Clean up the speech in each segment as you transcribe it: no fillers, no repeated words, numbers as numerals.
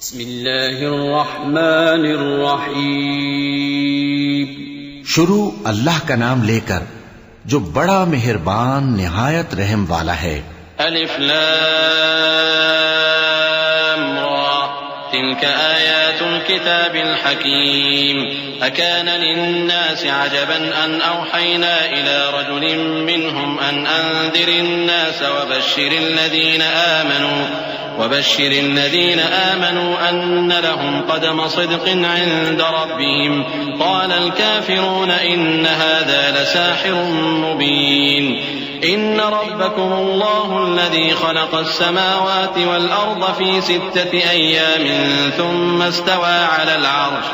بسم اللہ الرحمن الرحیم. شروع اللہ کا نام لے کر جو بڑا مہربان نہایت رحم والا ہے. الف لام را تلك آیات الكتاب الحکیم. اکان للناس عجبا ان اوحینا الى رجل منهم ان انذر الناس وبشر الذين آمنوا أن لهم قدم صدق عند ربهم. قال الكافرون إن هذا لساحر مبين. إن ربكم الله الذي خلق السماوات والأرض في 6 أيام ثم استوى على العرش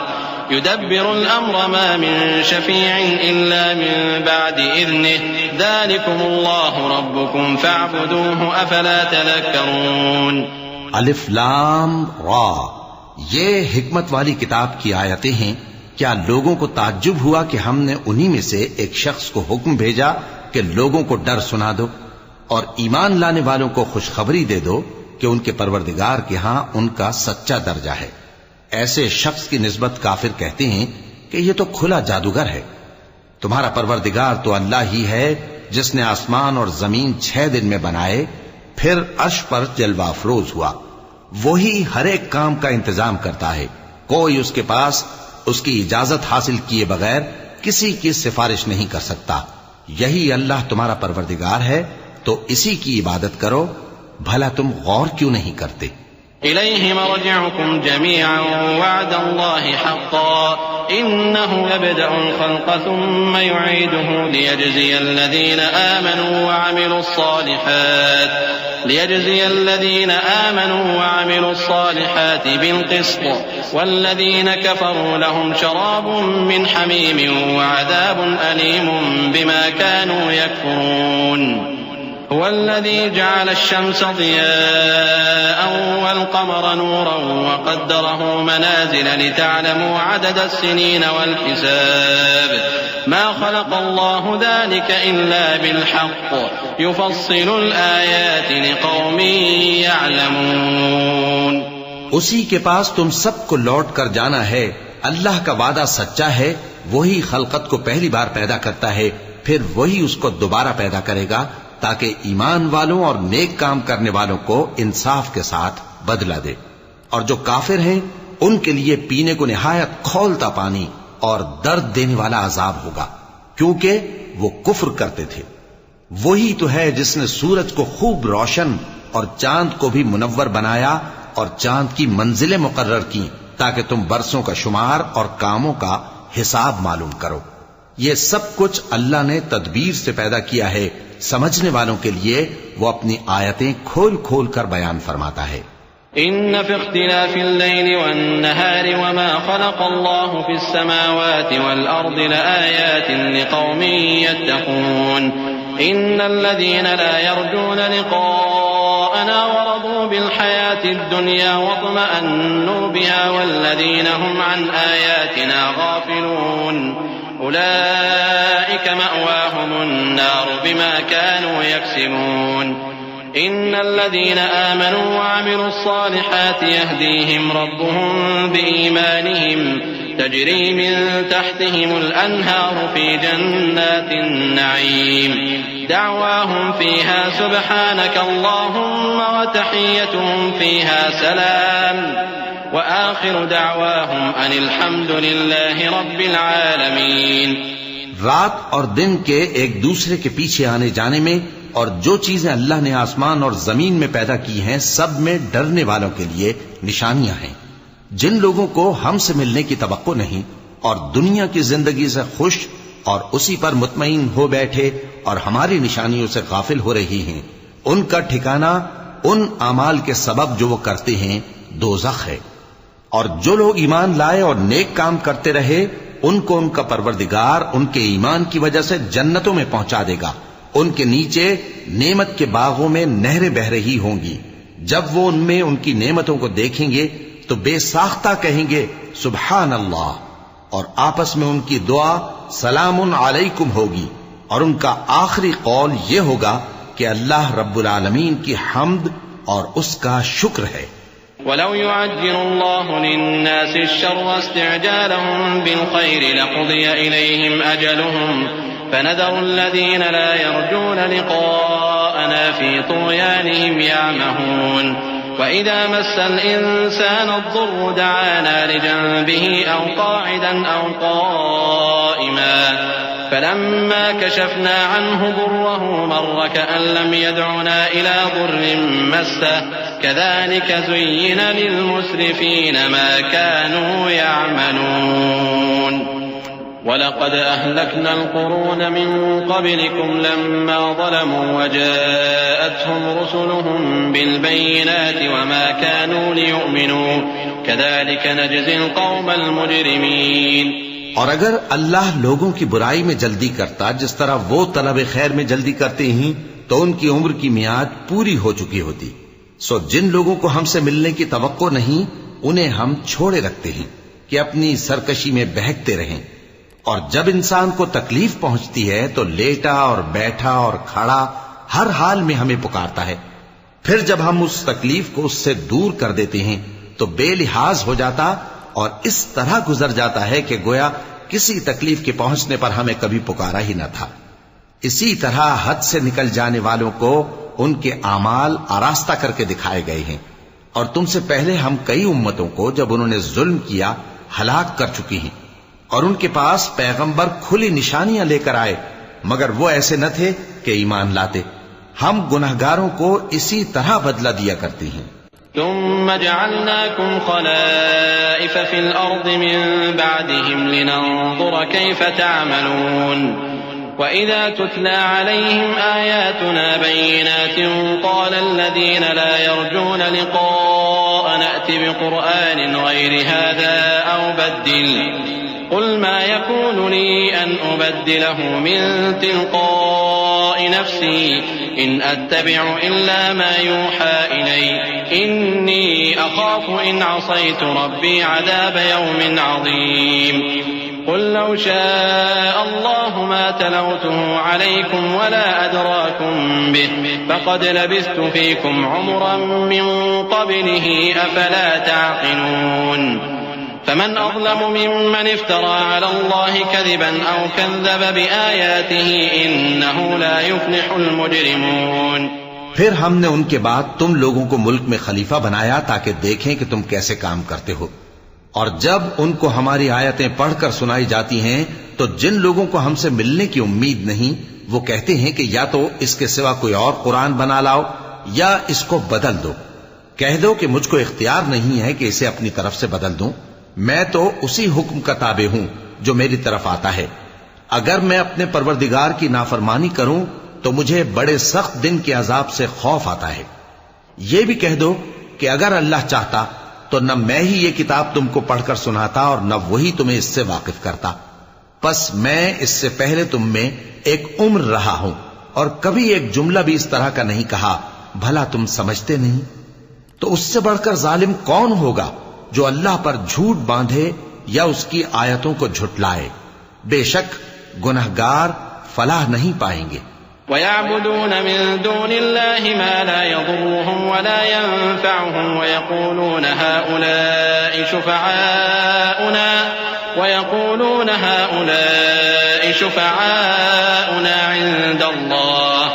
يدبر الأمر ما من شفيع إلا من بعد إذنه ذلكم الله ربكم فاعبدوه أفلا تذكرون. الف لام را، یہ حکمت والی کتاب کی آیتیں ہیں. کیا لوگوں کو تعجب ہوا کہ ہم نے انہی میں سے ایک شخص کو حکم بھیجا کہ لوگوں کو ڈر سنا دو اور ایمان لانے والوں کو خوشخبری دے دو کہ ان کے پروردگار کے ہاں ان کا سچا درجہ ہے. ایسے شخص کی نسبت کافر کہتے ہیں کہ یہ تو کھلا جادوگر ہے. تمہارا پروردگار تو اللہ ہی ہے جس نے آسمان اور زمین 6 دن میں بنائے، پھر عرش پر جلوہ افروز ہوا. وہی ہر ایک کام کا انتظام کرتا ہے. کوئی اس کے پاس اس کی اجازت حاصل کیے بغیر کسی کی سفارش نہیں کر سکتا. یہی اللہ تمہارا پروردگار ہے تو اسی کی عبادت کرو. بھلا تم غور کیوں نہیں کرتے؟ إليه مرجعكم جميعا وعد الله حقا إنه يبدأ الخلق ثم يعيده ليجزي الذين آمنوا وعملوا الصالحات بالقسط والذين كفروا لهم شراب من حميم وعذاب أليم بما كانوا يكفرون. هو الذي جعل الشمس ضياء والقمر نورا وقدره منازل لتعلموا عدد السنين والحساب ما خلق الله ذلك إلا بالحق يفصل الآيات لقوم يعلمون. اسی کے پاس تم سب کو لوٹ کر جانا ہے. اللہ کا وعدہ سچا ہے. وہی خلقت کو پہلی بار پیدا کرتا ہے، پھر وہی اس کو دوبارہ پیدا کرے گا تاکہ ایمان والوں اور نیک کام کرنے والوں کو انصاف کے ساتھ بدلہ دے. اور جو کافر ہیں ان کے لیے پینے کو نہایت کھولتا پانی اور درد دینے والا عذاب ہوگا، کیونکہ وہ کفر کرتے تھے. وہی تو ہے جس نے سورج کو خوب روشن اور چاند کو بھی منور بنایا اور چاند کی منزلیں مقرر کی تاکہ تم برسوں کا شمار اور کاموں کا حساب معلوم کرو. یہ سب کچھ اللہ نے تدبیر سے پیدا کیا ہے. سمجھنے والوں کے لیے وہ اپنی آیتیں کھول کھول کر بیان فرماتا ہے. ان في اختلاف الليل والنهار وما خلق الله في السماوات والأرض لآيات لقوم يتقون. ان الذين لا يرجون لقاءنا ورضوا بالحياة الدنيا واطمأنوا بها والذين هم عن آياتنا غافلون أولئك مأواهم النار بما كانوا يكسبون. إن الذين آمنوا وعملوا الصالحات يهديهم ربهم بإيمانهم تجري من تحتهم الأنهار في جنات النعيم دعواهم فيها سبحانك اللهم وتحيتهم فيها سلام وآخر دعواهم أن الحمد لله رب العالمين. رات اور دن کے ایک دوسرے کے پیچھے آنے جانے میں اور جو چیزیں اللہ نے آسمان اور زمین میں پیدا کی ہیں سب میں ڈرنے والوں کے لیے نشانیاں ہیں. جن لوگوں کو ہم سے ملنے کی توقع نہیں اور دنیا کی زندگی سے خوش اور اسی پر مطمئن ہو بیٹھے اور ہماری نشانیوں سے غافل ہو رہی ہیں، ان کا ٹھکانہ ان اعمال کے سبب جو وہ کرتے ہیں دوزخ ہے. اور جو لوگ ایمان لائے اور نیک کام کرتے رہے ان کو ان کا پروردگار ان کے ایمان کی وجہ سے جنتوں میں پہنچا دے گا. ان کے نیچے نعمت کے باغوں میں نہریں بہ رہی ہوں گی. جب وہ ان میں ان کی نعمتوں کو دیکھیں گے تو بے ساختہ کہیں گے سبحان اللہ، اور آپس میں ان کی دعا سلام علیکم ہوگی. اور ان کا آخری قول یہ ہوگا کہ اللہ رب العالمین کی حمد اور اس کا شکر ہے. ولو يعجل الله للناس الشر استعجالهم بالخير لقضي إليهم أجلهم فنذر الذين لا يرجون لقاءنا في طغيانهم يعمهون وإذا مس الإنسان الضر دعانا لجنبه أو قاعدا أو قائما فلما كشفنا عنه ضره مر كأن لم يدعنا إلى ضر مسه كذلك زين للمسرفين ما كانوا يعملون وَلَقَدْ أَهْلَكْنَا الْقُرُونَ مِنْ قَبْلِكُمْ لَمَّا ظَلَمُوا وَجَاءَتْهُمْ رُسُلُهُم بِالْبَيِّنَاتِ وَمَا كَانُوا لِيُؤْمِنُوا كَذَلِكَ نَجْزِي الْقَوْمَ الْمُجْرِمِينَ۔ اور اگر اللہ لوگوں کی برائی میں جلدی کرتا جس طرح وہ طلب خیر میں جلدی کرتے ہیں تو ان کی عمر کی میعاد پوری ہو چکی ہوتی۔ سو جن لوگوں کو ہم سے ملنے کی توقع نہیں انہیں ہم چھوڑے رکھتے ہیں کہ اپنی سرکشی میں بہکتے رہیں، اور جب انسان کو تکلیف پہنچتی ہے تو لیٹا اور بیٹھا اور کھڑا ہر حال میں ہمیں پکارتا ہے، پھر جب ہم اس تکلیف کو اس سے دور کر دیتے ہیں تو بے لحاظ ہو جاتا اور اس طرح گزر جاتا ہے کہ گویا کسی تکلیف کے پہنچنے پر ہمیں کبھی پکارا ہی نہ تھا۔ اسی طرح حد سے نکل جانے والوں کو ان کے اعمال آراستہ کر کے دکھائے گئے ہیں، اور تم سے پہلے ہم کئی امتوں کو جب انہوں نے ظلم کیا ہلاک کر چکی ہیں، اور ان کے پاس پیغمبر کھلی نشانیاں لے کر آئے مگر وہ ایسے نہ تھے کہ ایمان لاتے۔ ہم گنہگاروں کو اسی طرح بدلہ دیا کرتے ہیں۔ ثم جعلناكم خلائف في الأرض من بعدهم لننظر كيف تعملون وإذا تتلى عليهم آياتنا بينات قال الذين لا يرجون لقاء نأتي بقرآن غير هذا أو بدل قل ما يكون لي أن أبدله من تلقاء نفسي إن أتبع إلا ما يوحى إلي إني أخاف إن عصيت ربي عذاب يوم عظيم قل لو شاء الله ما تلوته عليكم ولا أدراكم به فقد لبثت فيكم عمرا من قبله أفلا تعقلون فمن أظلم ممن افترى على الله كذبا أو كذب بآياته إنه لا يفلح المجرمون۔ پھر ہم نے ان کے بعد تم لوگوں کو ملک میں خلیفہ بنایا تاکہ دیکھیں کہ تم کیسے کام کرتے ہو، اور جب ان کو ہماری آیتیں پڑھ کر سنائی جاتی ہیں تو جن لوگوں کو ہم سے ملنے کی امید نہیں وہ کہتے ہیں کہ یا تو اس کے سوا کوئی اور قرآن بنا لاؤ یا اس کو بدل دو۔ کہہ دو کہ مجھ کو اختیار نہیں ہے کہ اسے اپنی طرف سے بدل دوں، میں تو اسی حکم کا تابع ہوں جو میری طرف آتا ہے۔ اگر میں اپنے پروردگار کی نافرمانی کروں تو مجھے بڑے سخت دن کے عذاب سے خوف آتا ہے۔ یہ بھی کہہ دو کہ اگر اللہ چاہتا تو نہ میں ہی یہ کتاب تم کو پڑھ کر سناتا اور نہ وہی تمہیں اس سے واقف کرتا، پس میں اس سے پہلے تم میں ایک عمر رہا ہوں اور کبھی ایک جملہ بھی اس طرح کا نہیں کہا، بھلا تم سمجھتے نہیں؟ تو اس سے بڑھ کر ظالم کون ہوگا جو اللہ پر جھوٹ باندھے یا اس کی آیتوں کو جھٹلائے؟ بے شک گنہگار فلاح نہیں پائیں گے۔ وَيَعْبُدُونَ مِن دُونِ اللَّهِ مَا لَا يَضُرُّهُمْ وَلَا يَنفَعُهُمْ وَيَقُولُونَ هَؤُلَاءِ شُفَعَاؤُنَا عِندَ اللَّهِ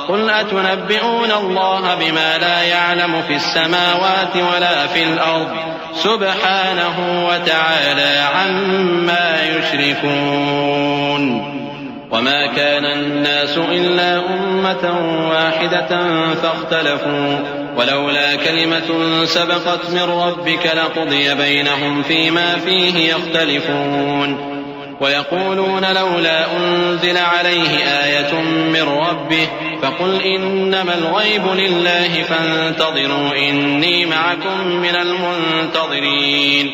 قُلْ أَتُنَبِّئُونَ اللَّهَ بِمَا لَا يَعْلَمُ فِي السَّمَاوَاتِ وَلَا فِي الْأَرْضِ سُبْحَانَهُ وَتَعَالَى عَمَّا يُشْرِكُونَ۔ وما كان الناس إلا أمة واحدة فاختلفوا ولولا كلمة سبقت من ربك لقضي بينهم فيما فيه يختلفون ويقولون لولا أنزل عليه آية من ربه فقل إنما الغيب لله فانتظروا إني معكم من المنتظرين۔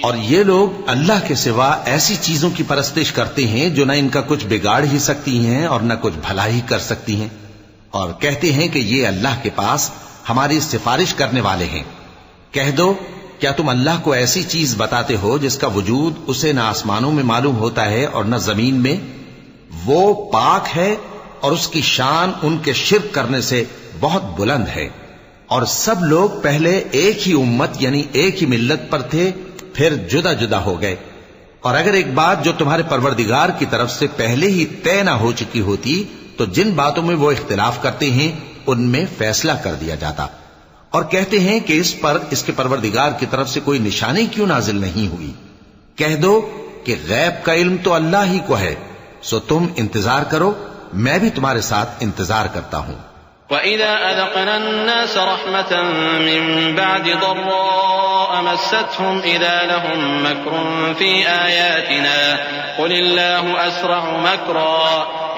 اور یہ لوگ اللہ کے سوا ایسی چیزوں کی پرستش کرتے ہیں جو نہ ان کا کچھ بگاڑ ہی سکتی ہیں اور نہ کچھ بھلائی کر سکتی ہیں، اور کہتے ہیں کہ یہ اللہ کے پاس ہماری سفارش کرنے والے ہیں۔ کہہ دو کیا تم اللہ کو ایسی چیز بتاتے ہو جس کا وجود اسے نہ آسمانوں میں معلوم ہوتا ہے اور نہ زمین میں؟ وہ پاک ہے اور اس کی شان ان کے شرک کرنے سے بہت بلند ہے، اور سب لوگ پہلے ایک ہی امت یعنی ایک ہی ملت پر تھے، پھر جدا جدا ہو گئے۔ اور اگر ایک بات جو تمہارے پروردگار کی طرف سے پہلے ہی طے نہ ہو چکی ہوتی تو جن باتوں میں وہ اختلاف کرتے ہیں ان میں فیصلہ کر دیا جاتا۔ اور کہتے ہیں کہ اس پر اس کے پروردگار کی طرف سے کوئی نشانی کیوں نازل نہیں ہوئی؟ کہہ دو کہ غیب کا علم تو اللہ ہی کو ہے، سو تم انتظار کرو، میں بھی تمہارے ساتھ انتظار کرتا ہوں۔ وَإِذَا أَذَقْنَا النَّاسَ رَحْمَةً مِّن بَعْدِ ضَرَّاءَ مَسَّتْهُمْ إِذَا لَهُم مَّكْرٌ فِي آيَاتِنَا قُلِ اللَّهُ أَسْرَعُ مَكْرًا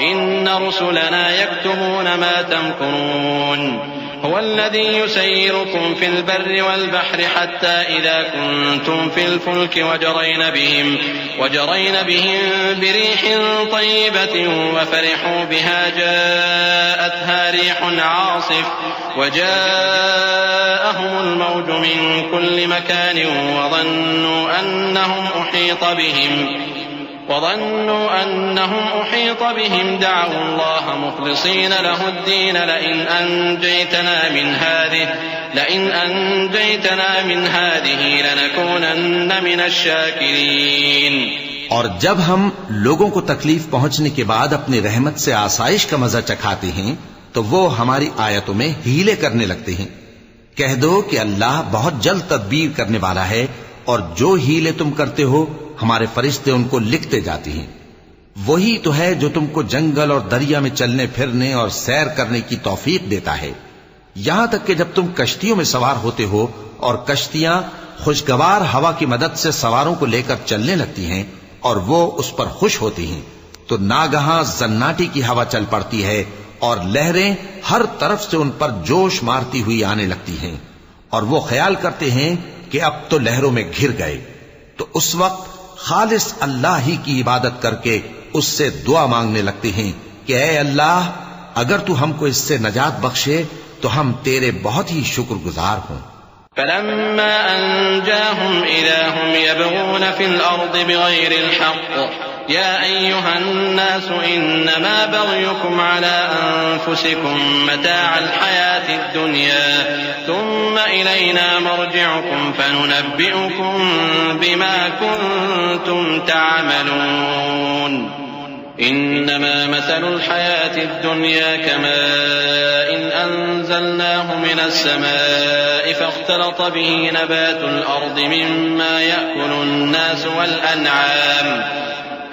إِنَّ رُسُلَنَا يَكْتُبُونَ مَا تَمْكُرُونَ هو الذي يسيركم في البر والبحر حتى إذا كنتم في الفلك وجرين بهم بريح طيبة وفرحوا بها جاءتها ريح عاصف وجاءهم الموج من كل مكان وظنوا أنهم أحيط بهم دعوا الله مخلصين له الدين لئن أنجيتنا من هذه لنكونن من الشاكرين۔ اور جب ہم لوگوں کو تکلیف پہنچنے کے بعد اپنی رحمت سے آسائش کا مزہ چکھاتے ہیں تو وہ ہماری آیتوں میں ہیلے کرنے لگتے ہیں۔ کہہ دو کہ اللہ بہت جلد تدبیر کرنے والا ہے، اور جو ہیلے تم کرتے ہو ہمارے فرشتے ان کو لکھتے جاتے ہیں۔ وہی تو ہے جو تم کو جنگل اور دریا میں چلنے پھرنے اور سیر کرنے کی توفیق دیتا ہے، یہاں تک کہ جب تم کشتیوں میں سوار ہوتے ہو اور کشتیاں خوشگوار ہوا کی مدد سے سواروں کو لے کر چلنے لگتی ہیں اور وہ اس پر خوش ہوتی ہیں، تو ناگہاں زناٹی کی ہوا چل پڑتی ہے اور لہریں ہر طرف سے ان پر جوش مارتی ہوئی آنے لگتی ہیں، اور وہ خیال کرتے ہیں کہ اب تو لہروں میں گھر گئے۔ تو اس وقت خالص اللہ ہی کی عبادت کر کے اس سے دعا مانگنے لگتے ہیں کہ اے اللہ، اگر تو ہم کو اس سے نجات بخشے تو ہم تیرے بہت ہی شکر گزار ہوں۔ فَلَمَّا أَنْجَاهُمْ إِذَا هُمْ يَبْغُونَ فِي الْأَرْضِ بِغَيْرِ الْحَقِّ يَا أَيُّهَا النَّاسُ إِنَّمَا بَغْيُكُمْ عَلَىٰ أَنفُسِكُمْ مَتَاعَ الْحَيَاةِ الدُّنْيَا ثُمَّ إِلَيْنَا مَرْجِعُكُمْ فَنُنَبِّئُكُم بِمَا كُنتُمْ تَعْمَلُونَ إنما مثل الحياة الدنيا كماء أنزلناه من السماء فاختلط به نبات الأرض مما يأكل الناس والأنعام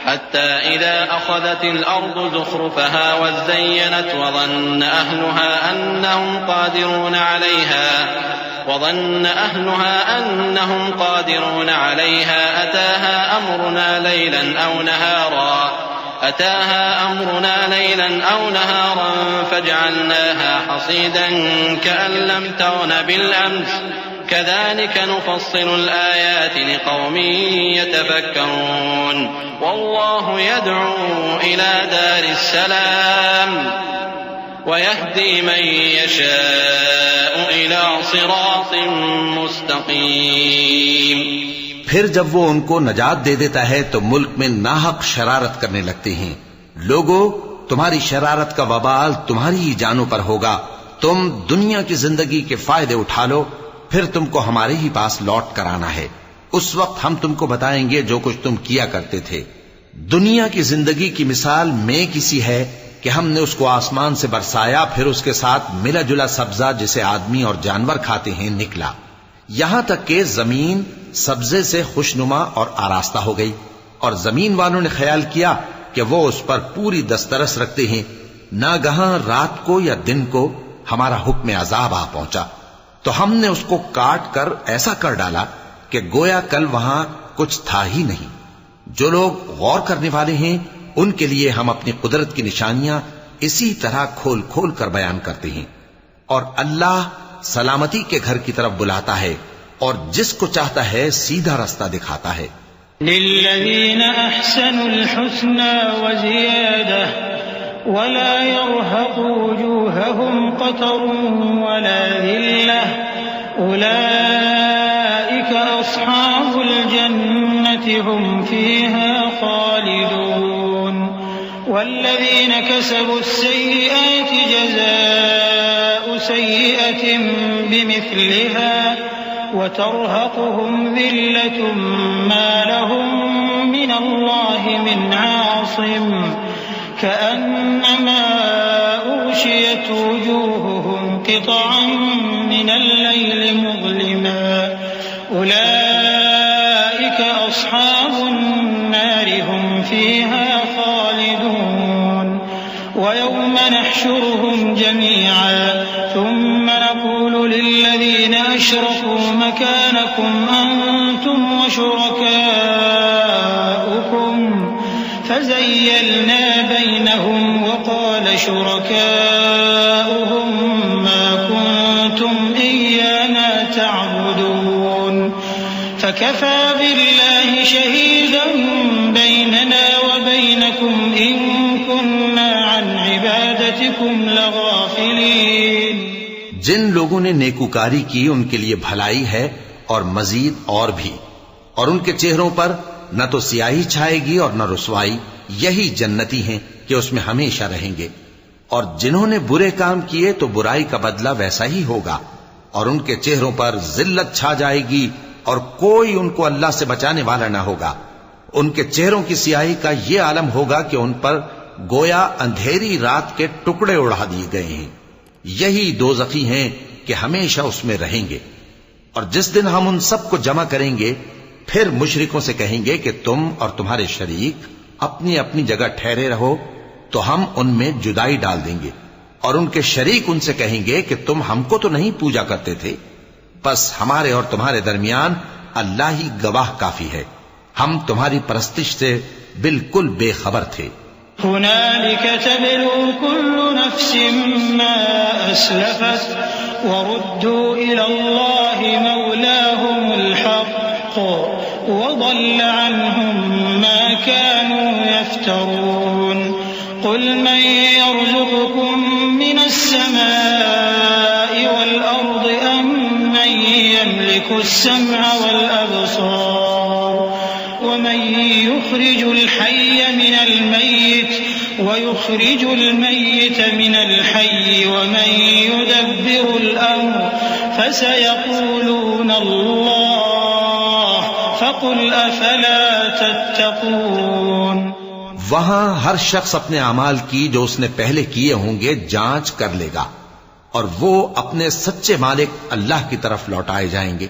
حتى إذا أخذت الأرض زخرفها وزينت وظن أهلها أنهم قادرون عليها أتاها أمرنا ليلا أو نهارا فجعلناها حصيدا كأن لم تغن بالأمس كذلك نفصل الآيات لقوم يتفكرون والله يدعو إلى دار السلام ويهدي من يشاء إلى صراط مستقيم۔ پھر جب وہ ان کو نجات دے دیتا ہے تو ملک میں ناحق شرارت کرنے لگتے ہیں۔ لوگو، تمہاری شرارت کا وبال تمہاری ہی جانوں پر ہوگا۔ تم دنیا کی زندگی کے فائدے اٹھا لو، پھر تم کو ہمارے ہی پاس لوٹ کر آنا ہے۔ اس وقت ہم تم کو بتائیں گے جو کچھ تم کیا کرتے تھے۔ دنیا کی زندگی کی مثال میں کسی ہے کہ ہم نے اس کو آسمان سے برسایا، پھر اس کے ساتھ ملا جلا سبزہ جسے آدمی اور جانور کھاتے ہیں نکلا، یہاں تک کہ زمین سبزے سے خوشنما اور آراستہ ہو گئی، اور زمین والوں نے خیال کیا کہ وہ اس پر پوری دسترس رکھتے ہیں۔ ناگہاں رات کو یا دن کو ہمارا حکم عذاب آ پہنچا تو ہم نے اس کو کاٹ کر ایسا کر ڈالا کہ گویا کل وہاں کچھ تھا ہی نہیں۔ جو لوگ غور کرنے والے ہیں ان کے لیے ہم اپنی قدرت کی نشانیاں اسی طرح کھول کھول کر بیان کرتے ہیں۔ اور اللہ سلامتی کے گھر کی طرف بلاتا ہے اور جس کو چاہتا ہے سیدھا رستہ دکھاتا ہے۔ للذین احسنوا الحسنى وزیادہ ولا يرهق وجوههم قتر ولا ذلة اولئک اصحاب الجنة هم فيها خالدون والذین كسبوا السیئات جزاء سيئة بمثلها وترهقهم ذلة ما لهم من الله من عاصم كأنما أغشيت وجوههم قطعا من الليل مظلما أولئك أصحاب النار هم فيها خالدون ويوم نحشرهم جميعا ثم نقول للذين أشركوا مكانكم أنتم وشركاؤكم فزيلنا بينهم وقال شركاؤهم ما كنتم إيانا تعبدون فكفى بالله شهيدا بيننا وبينكم إن كنا عن عبادتكم لغافلين. جن لوگوں نے نیکوکاری کی ان کے لیے بھلائی ہے اور مزید اور بھی، اور ان کے چہروں پر نہ تو سیاہی چھائے گی اور نہ رسوائی، یہی جنتی ہیں کہ اس میں ہمیشہ رہیں گے. اور جنہوں نے برے کام کیے تو برائی کا بدلہ ویسا ہی ہوگا، اور ان کے چہروں پر ذلت چھا جائے گی اور کوئی ان کو اللہ سے بچانے والا نہ ہوگا. ان کے چہروں کی سیاہی کا یہ عالم ہوگا کہ ان پر گویا اندھیری رات کے ٹکڑے اڑا دیے گئے ہیں. یہی دوزخی ہیں کہ ہمیشہ اس میں رہیں گے. اور جس دن ہم ان سب کو جمع کریں گے پھر مشرکوں سے کہیں گے کہ تم اور تمہارے شریک اپنی اپنی جگہ ٹھہرے رہو تو ہم ان میں جدائی ڈال دیں گے. اور ان کے شریک ان سے کہیں گے کہ تم ہم کو تو نہیں پوجا کرتے تھے، بس ہمارے اور تمہارے درمیان اللہ ہی گواہ کافی ہے، ہم تمہاری پرستش سے بالکل بے خبر تھے. هنالك تبلو كل نفس ما أسلفت وردوا إلى الله مولاهم الحق وضل عنهم ما كانوا يفترون. قل من يرزقكم من السماء والأرض أم من يملك السمع والأبصار ومن يخرج الحي من الميت ويخرج الميت من الحي ومن يدبر الأمر فسيقولون الله فقل أفلا تتقون. وہاں ہر شخص اپنے اعمال کی جو اس نے پہلے کیے ہوں گے جانچ کر لے گا، اور وہ اپنے سچے مالک اللہ کی طرف لوٹائے جائیں گے،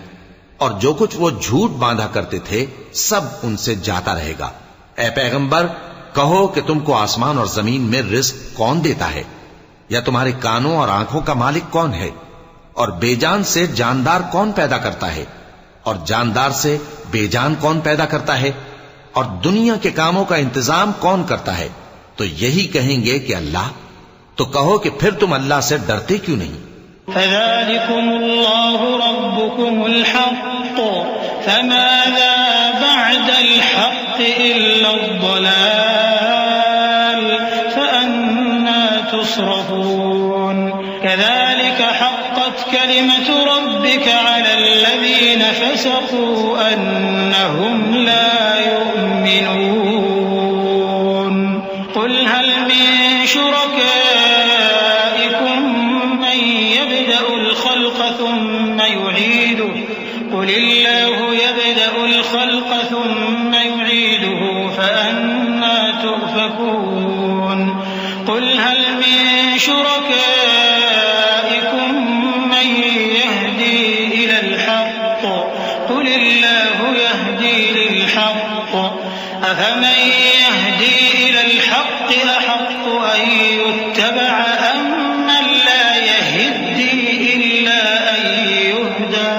اور جو کچھ وہ جھوٹ باندھا کرتے تھے سب ان سے جاتا رہے گا. اے پیغمبر کہو کہ تم کو آسمان اور زمین میں رزق کون دیتا ہے، یا تمہارے کانوں اور آنکھوں کا مالک کون ہے، اور بے جان سے جاندار کون پیدا کرتا ہے، اور جاندار سے بے جان کون پیدا کرتا ہے، اور دنیا کے کاموں کا انتظام کون کرتا ہے. تو یہی کہیں گے کہ اللہ. تو کہو کہ پھر تم اللہ سے ڈرتے کیوں نہیں. فذلكم الله ربكم الحق فماذا بعد الحق إلا الضلال فأنا تصرفون. كذلك حقت كلمة ربك على الذين فسقوا أنهم لا يؤمنون. قل هل من شركائكم من يبدأ الخلق ثم يعيده قل الله يبدأ الخلق ثم يعيده فأنا تؤفكون. قل هل من شركائكم من يهدي إلى الحق قل الله يهدي للحق أفمن يهدي إلى الحق أحق أن يتبع أم من لا يهدي إلا أن يهدى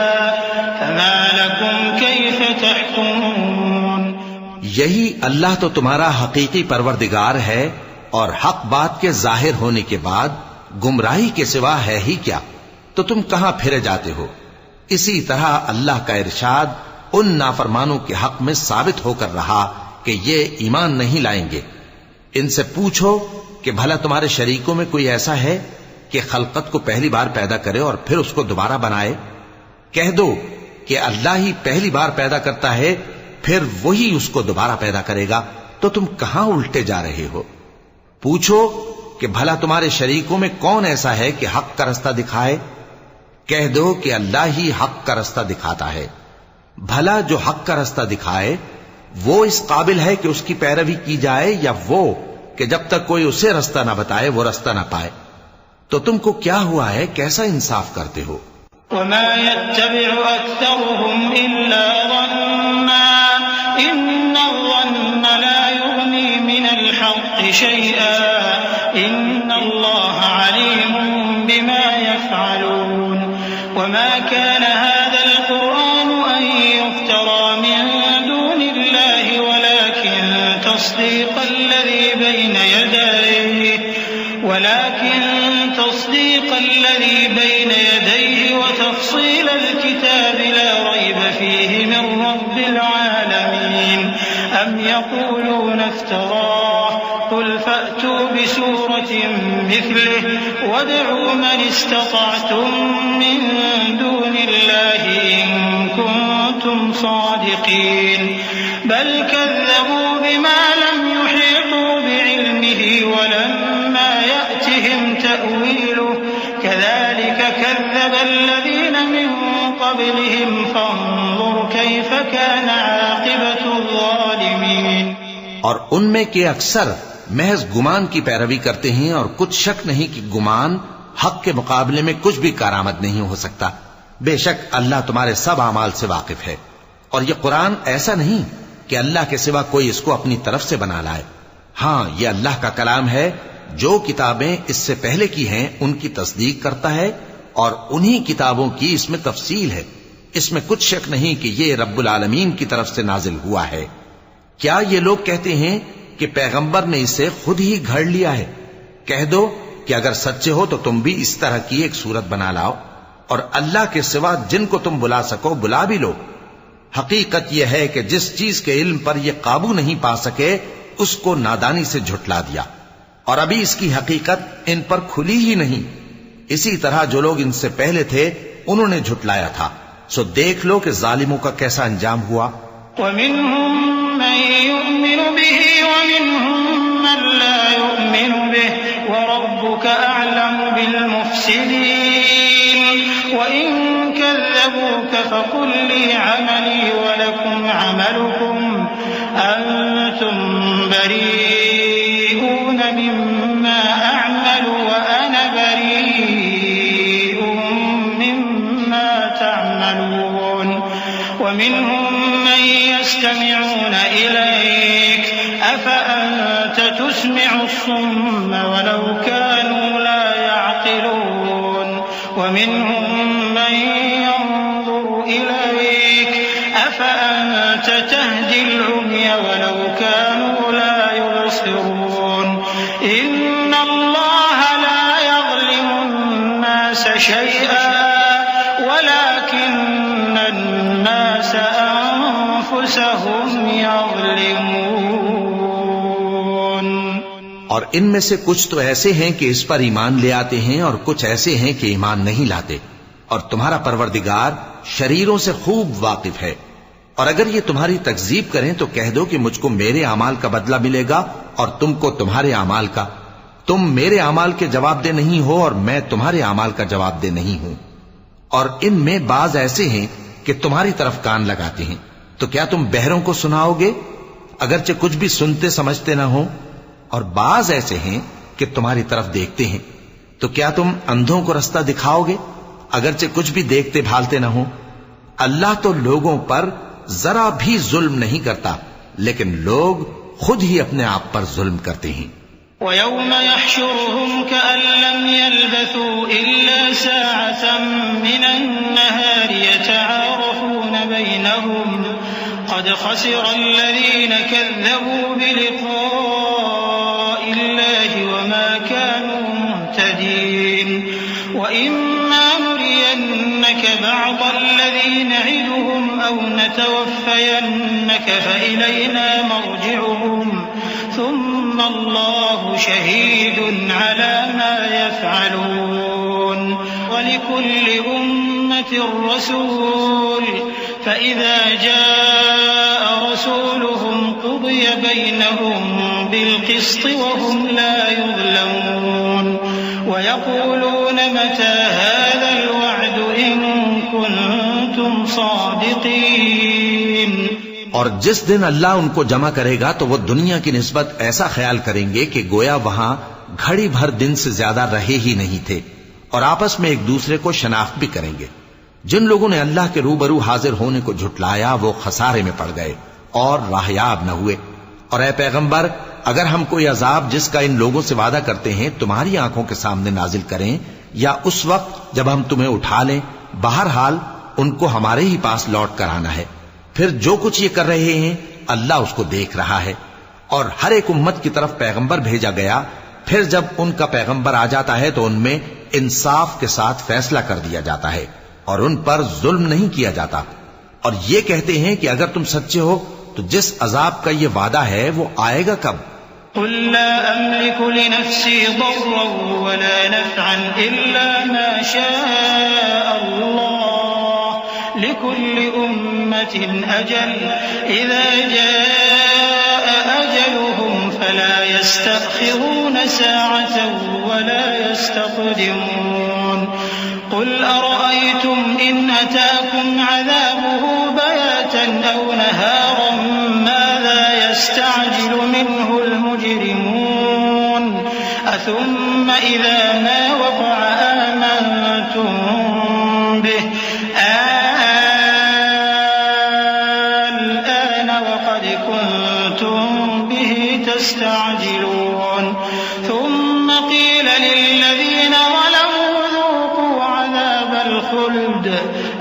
فما لكم كيف تحكمون. یہی اللہ تو تمہارا حقیقی پروردگار ہے، اور حق بات کے ظاہر ہونے کے بعد گمراہی کے سوا ہے ہی کیا، تو تم کہاں پھرے جاتے ہو. اسی طرح اللہ کا ارشاد ان نافرمانوں کے حق میں ثابت ہو کر رہا کہ یہ ایمان نہیں لائیں گے. ان سے پوچھو کہ بھلا تمہارے شریکوں میں کوئی ایسا ہے کہ خلقت کو پہلی بار پیدا کرے اور پھر اس کو دوبارہ بنائے. کہہ دو کہ اللہ ہی پہلی بار پیدا کرتا ہے پھر وہی اس کو دوبارہ پیدا کرے گا. تو تم کہاں الٹے جا رہے ہو. پوچھو کہ بھلا تمہارے شریکوں میں کون ایسا ہے کہ حق کا رستہ دکھائے؟ کہہ دو کہ اللہ ہی حق کا رستہ دکھاتا ہے۔ بھلا جو حق کا رستہ دکھائے وہ اس قابل ہے کہ اس کی پیروی کی جائے، یا وہ کہ جب تک کوئی اسے رستہ نہ بتائے وہ رستہ نہ پائے؟ تو تم کو کیا ہوا ہے، کیسا انصاف کرتے ہو؟ وما يتبع أكثرهم إلا ظنا إن الظن لا يغني من الحق شيئا إن الله عليم بما يفعلون وما كان هذا القرآن أن يفترى من دون الله ولكن تصديق الذي بين يديه وتفصيل الكتاب لا ريب فيه من رب العالمين أم يقولون افتراه قل فأتوا بسورة مثله وادعوا من استطعتم من دون الله إن كنتم صادقين بل كذبوا بما لم يحيطوا بعلمه ولما يأتهم تأويله كذلك كذب الذين من قبلهم فانظر كيف كان عاقبة الظالمين۔ اور ان میں کے اکثر محض گمان کی پیروی کرتے ہیں، اور کچھ شک نہیں کہ گمان حق کے مقابلے میں کچھ بھی کارآمد نہیں ہو سکتا۔ بے شک اللہ تمہارے سب اعمال سے واقف ہے، اور یہ قرآن ایسا نہیں کہ اللہ کے سوا کوئی اس کو اپنی طرف سے بنا لائے۔ ہاں، یہ اللہ کا کلام ہے، جو کتابیں اس سے پہلے کی ہیں ان کی تصدیق کرتا ہے، اور انہی کتابوں کی اس میں تفصیل ہے۔ اس میں کچھ شک نہیں کہ یہ رب العالمین کی طرف سے نازل ہوا ہے۔ کیا یہ لوگ کہتے ہیں کہ پیغمبر نے اسے خود ہی گھڑ لیا ہے؟ کہہ دو کہ اگر سچے ہو تو تم بھی اس طرح کی ایک صورت بنا لاؤ، اور اللہ کے سوا جن کو تم بلا سکو بلا بھی لو۔ حقیقت یہ ہے کہ جس چیز کے علم پر یہ قابو نہیں پا سکے اس کو نادانی سے جھٹلا دیا، اور ابھی اس کی حقیقت ان پر کھلی ہی نہیں۔ اسی طرح جو لوگ ان سے پہلے تھے انہوں نے جھٹلایا تھا، سو دیکھ لو کہ ظالموں کا کیسا انجام ہوا۔ وَمِنْهُمْ مَنْ يُؤْمِنُ بِهِ وَمِنْهُمْ مَنْ لَا يُؤْمِنُ بِهِ وَرَبُّكَ أَعْلَمُ بِالْمُفْسِدِينَ وَإِنْ كَذَّبُوكَ فَقُلْ لِي عَمَلِي وَلَكُمْ عَمَلُكُمْ أَنْتُمْ بَرِيئُونَ مِمَّا أَعْمَلُ وَأَنَا بَرِيءٌ مِّمَّا تَعْمَلُونَ وَمِنْهُمْ مَنْ يَسْتَمِعُونَ إِلَيْكَ أَفَأَنْتَ تُسْمِعُ الصُّمَّ وَلَوْ كَانُوا لَا يَعْقِلُونَ وَمِنْهُمْ مَنْ يَنْظُرُ إِلَيْكَ أَفَأَنْتَ تَهْدِي الْعُمْيَ وَلَوْ كَانُوا لَا يُبْصِرُونَ إِنَّ اللَّهَ لَا يَظْلِمُ النَّاسَ شَيْئًا وَلَكِنَّ النَّاسَ أَنفُسَهُمْ يَظْلِمُونَ۔ اور ان میں سے کچھ تو ایسے ہیں کہ اس پر ایمان لے آتے ہیں، اور کچھ ایسے ہیں کہ ایمان نہیں لاتے، اور تمہارا پروردگار شریروں سے خوب واقف ہے۔ اور اگر یہ تمہاری تکذیب کریں تو کہہ دو کہ مجھ کو میرے اعمال کا بدلہ ملے گا اور تم کو تمہارے اعمال کا۔ تم میرے اعمال کے جواب دہ نہیں ہو اور میں تمہارے اعمال کا جواب دہ نہیں ہوں۔ اور ان میں بعض ایسے ہیں کہ تمہاری طرف کان لگاتے ہیں، تو کیا تم بہروں کو سناؤ گے اگرچہ کچھ بھی سنتے سمجھتے نہ ہو؟ اور بعض ایسے ہیں کہ تمہاری طرف دیکھتے ہیں، تو کیا تم اندھوں کو رستہ دکھاؤ گے اگرچہ کچھ بھی دیکھتے بھالتے نہ ہو؟ اللہ تو لوگوں پر ذرا بھی ظلم نہیں کرتا، لیکن لوگ خود ہی اپنے آپ پر ظلم کرتے ہیں۔ وَيَوْمَ يَحْشُرُهُمْ كَأَن لَّمْ يَلْبَثُوا إِلَّا سَاعَةً مِّنَ النَّهَارِ يَتَعَارَفُونَ بَيْنَهُمْ قَدْ خَسِرَ الَّذِينَ كَذَّبُوا بِلِقَاءِ اللَّهِ وَمَا كَانُوا مُهْتَدِينَ وَإِمَّا نُرِيَنَّكَ بَعْضَ الَّذِي نَعِدُهُمْ أَوْ نَتَوَفَّيَنَّكَ فَإِلَيْنَا مَرْجِعُهُمْ ثُمَّ اللَّهُ شَهِيدٌ عَلَى مَا يَفْعَلُونَ وَلِكُلِّ أُمَّةٍ رَّسُولٌ فَإِذَا جَاءَ رَسُولُهُمْ قُضِيَ بَيْنَهُم بِالْقِسْطِ وَهُمْ لَا يُظْلَمُونَ۔ ويقولون متى هذا الوعد إن كنتم صادقين. اور جس دن اللہ ان کو جمع کرے گا تو وہ دنیا کی نسبت ایسا خیال کریں گے کہ گویا وہاں گھڑی بھر دن سے زیادہ رہے ہی نہیں تھے، اور آپس میں ایک دوسرے کو شناخت بھی کریں گے. جن لوگوں نے اللہ کے روبرو حاضر ہونے کو جھٹلایا وہ خسارے میں پڑ گئے اور راہیاب نہ ہوئے. اور اے پیغمبر، اگر ہم کوئی عذاب جس کا ان لوگوں سے وعدہ کرتے ہیں تمہاری آنکھوں کے سامنے نازل کریں یا اس وقت جب ہم تمہیں اٹھا لیں، بہرحال ان کو ہمارے ہی پاس لوٹ کر آنا ہے. پھر جو کچھ یہ کر رہے ہیں اللہ اس کو دیکھ رہا ہے. اور ہر ایک امت کی طرف پیغمبر بھیجا گیا، پھر جب ان کا پیغمبر آ جاتا ہے تو ان میں انصاف کے ساتھ فیصلہ کر دیا جاتا ہے اور ان پر ظلم نہیں کیا جاتا. اور یہ کہتے ہیں کہ اگر تم سچے ہو تو جس عذاب کا یہ وعدہ ہے وہ آئے گا کب؟ قل لا أملك لنفسي ضرا ولا نفعا إلا ما شاء الله لكل أمة أجل إذا جاء أجلهم فلا يستأخرون ساعة ولا يستقدمون. قل أرأيتم إن أتاكم عذابه بياتا أو نهارا ماذا يستعجل منه المجرمون أثم إذا ما وقع آمنتم به الآن وقد كنتم به تستعجلون. ثم قيل للذين ظلموا ذوقوا عذاب الخلد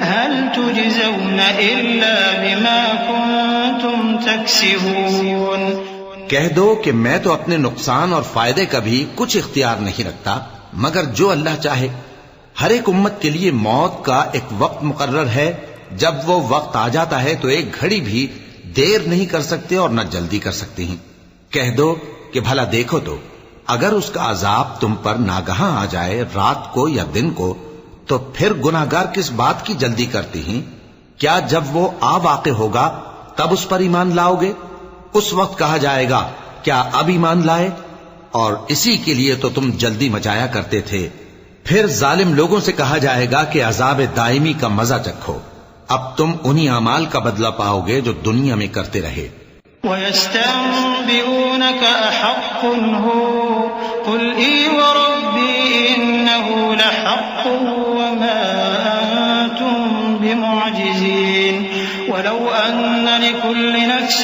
هل تجزون إلا بما كنتم تكسبون. کہہ دو کہ میں تو اپنے نقصان اور فائدے کا بھی کچھ اختیار نہیں رکھتا مگر جو اللہ چاہے. ہر ایک امت کے لیے موت کا ایک وقت مقرر ہے، جب وہ وقت آ جاتا ہے تو ایک گھڑی بھی دیر نہیں کر سکتے اور نہ جلدی کر سکتے ہیں. کہہ دو کہ بھلا دیکھو تو اگر اس کا عذاب تم پر ناگہاں آ جائے رات کو یا دن کو تو پھر گناہگار کس بات کی جلدی کرتی ہیں؟ کیا جب وہ آ واقع ہوگا تب اس پر ایمان لاؤ گے؟ اس وقت کہا جائے گا کیا اب ایمان لائے؟ اور اسی کے لیے تو تم جلدی مچایا کرتے تھے. پھر ظالم لوگوں سے کہا جائے گا کہ عذاب دائمی کا مزہ چکھو، اب تم انہی اعمال کا بدلہ پاؤ گے جو دنیا میں کرتے رہے. وَيَسْتَنبِئُونَكَ أَحَقٌّ هُوَ قُلْ إِي وَرَبِّي إِنَّهُ لَحَقٌّ وَمَا أَنتُمْ بِمُعْجِزِينَ. وَلَوْ أَنَّ لِكُلِّ نَفْسٍ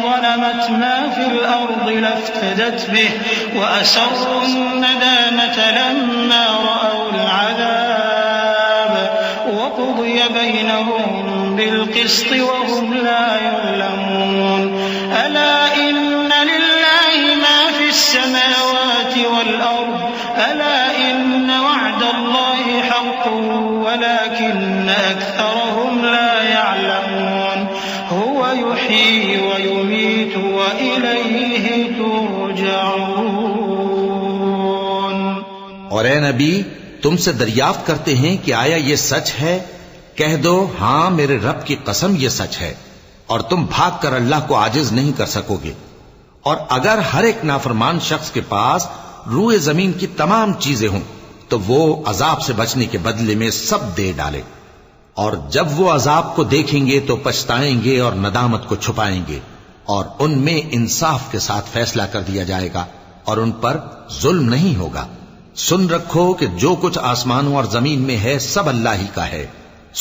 ظَلَمَتْ مَا فِي الْأَرْضِ لَافْتَدَتْ بِهِ وَأَسَرُّوا النَّدَامَةَ لَمَّا رَأَوُا الْعَذَابَ وَقُضِيَ بَيْنَهُم بِالْقِسْطِ وَهُمْ لَا يُظْلَمُونَ. أَلَا إِنَّ لِلَّهِ مَا فِي السَّمَاوَاتِ وَالْأَرْضِ أَلَا إِنَّ وَعْدَ اللَّهِ حَقٌّ وَلَكِنَّ أَكْثَرَهُمْ لَا يَعْلَمُونَ. هُوَ يُحْيِي وَيُمِيتُ وَإِلَيْهِ تُرْجَعُونَ. اور اے نبی تم سے دریافت کرتے ہیں کہ آیا یہ سچ ہے؟ کہہ دو ہاں میرے رب کی قسم یہ سچ ہے، اور تم بھاگ کر اللہ کو عاجز نہیں کر سکو گے. اور اگر ہر ایک نافرمان شخص کے پاس روئے زمین کی تمام چیزیں ہوں تو وہ عذاب سے بچنے کے بدلے میں سب دے ڈالے، اور جب وہ عذاب کو دیکھیں گے تو پچھتائیں گے اور ندامت کو چھپائیں گے، اور ان میں انصاف کے ساتھ فیصلہ کر دیا جائے گا اور ان پر ظلم نہیں ہوگا. سن رکھو کہ جو کچھ آسمانوں اور زمین میں ہے سب اللہ ہی کا ہے.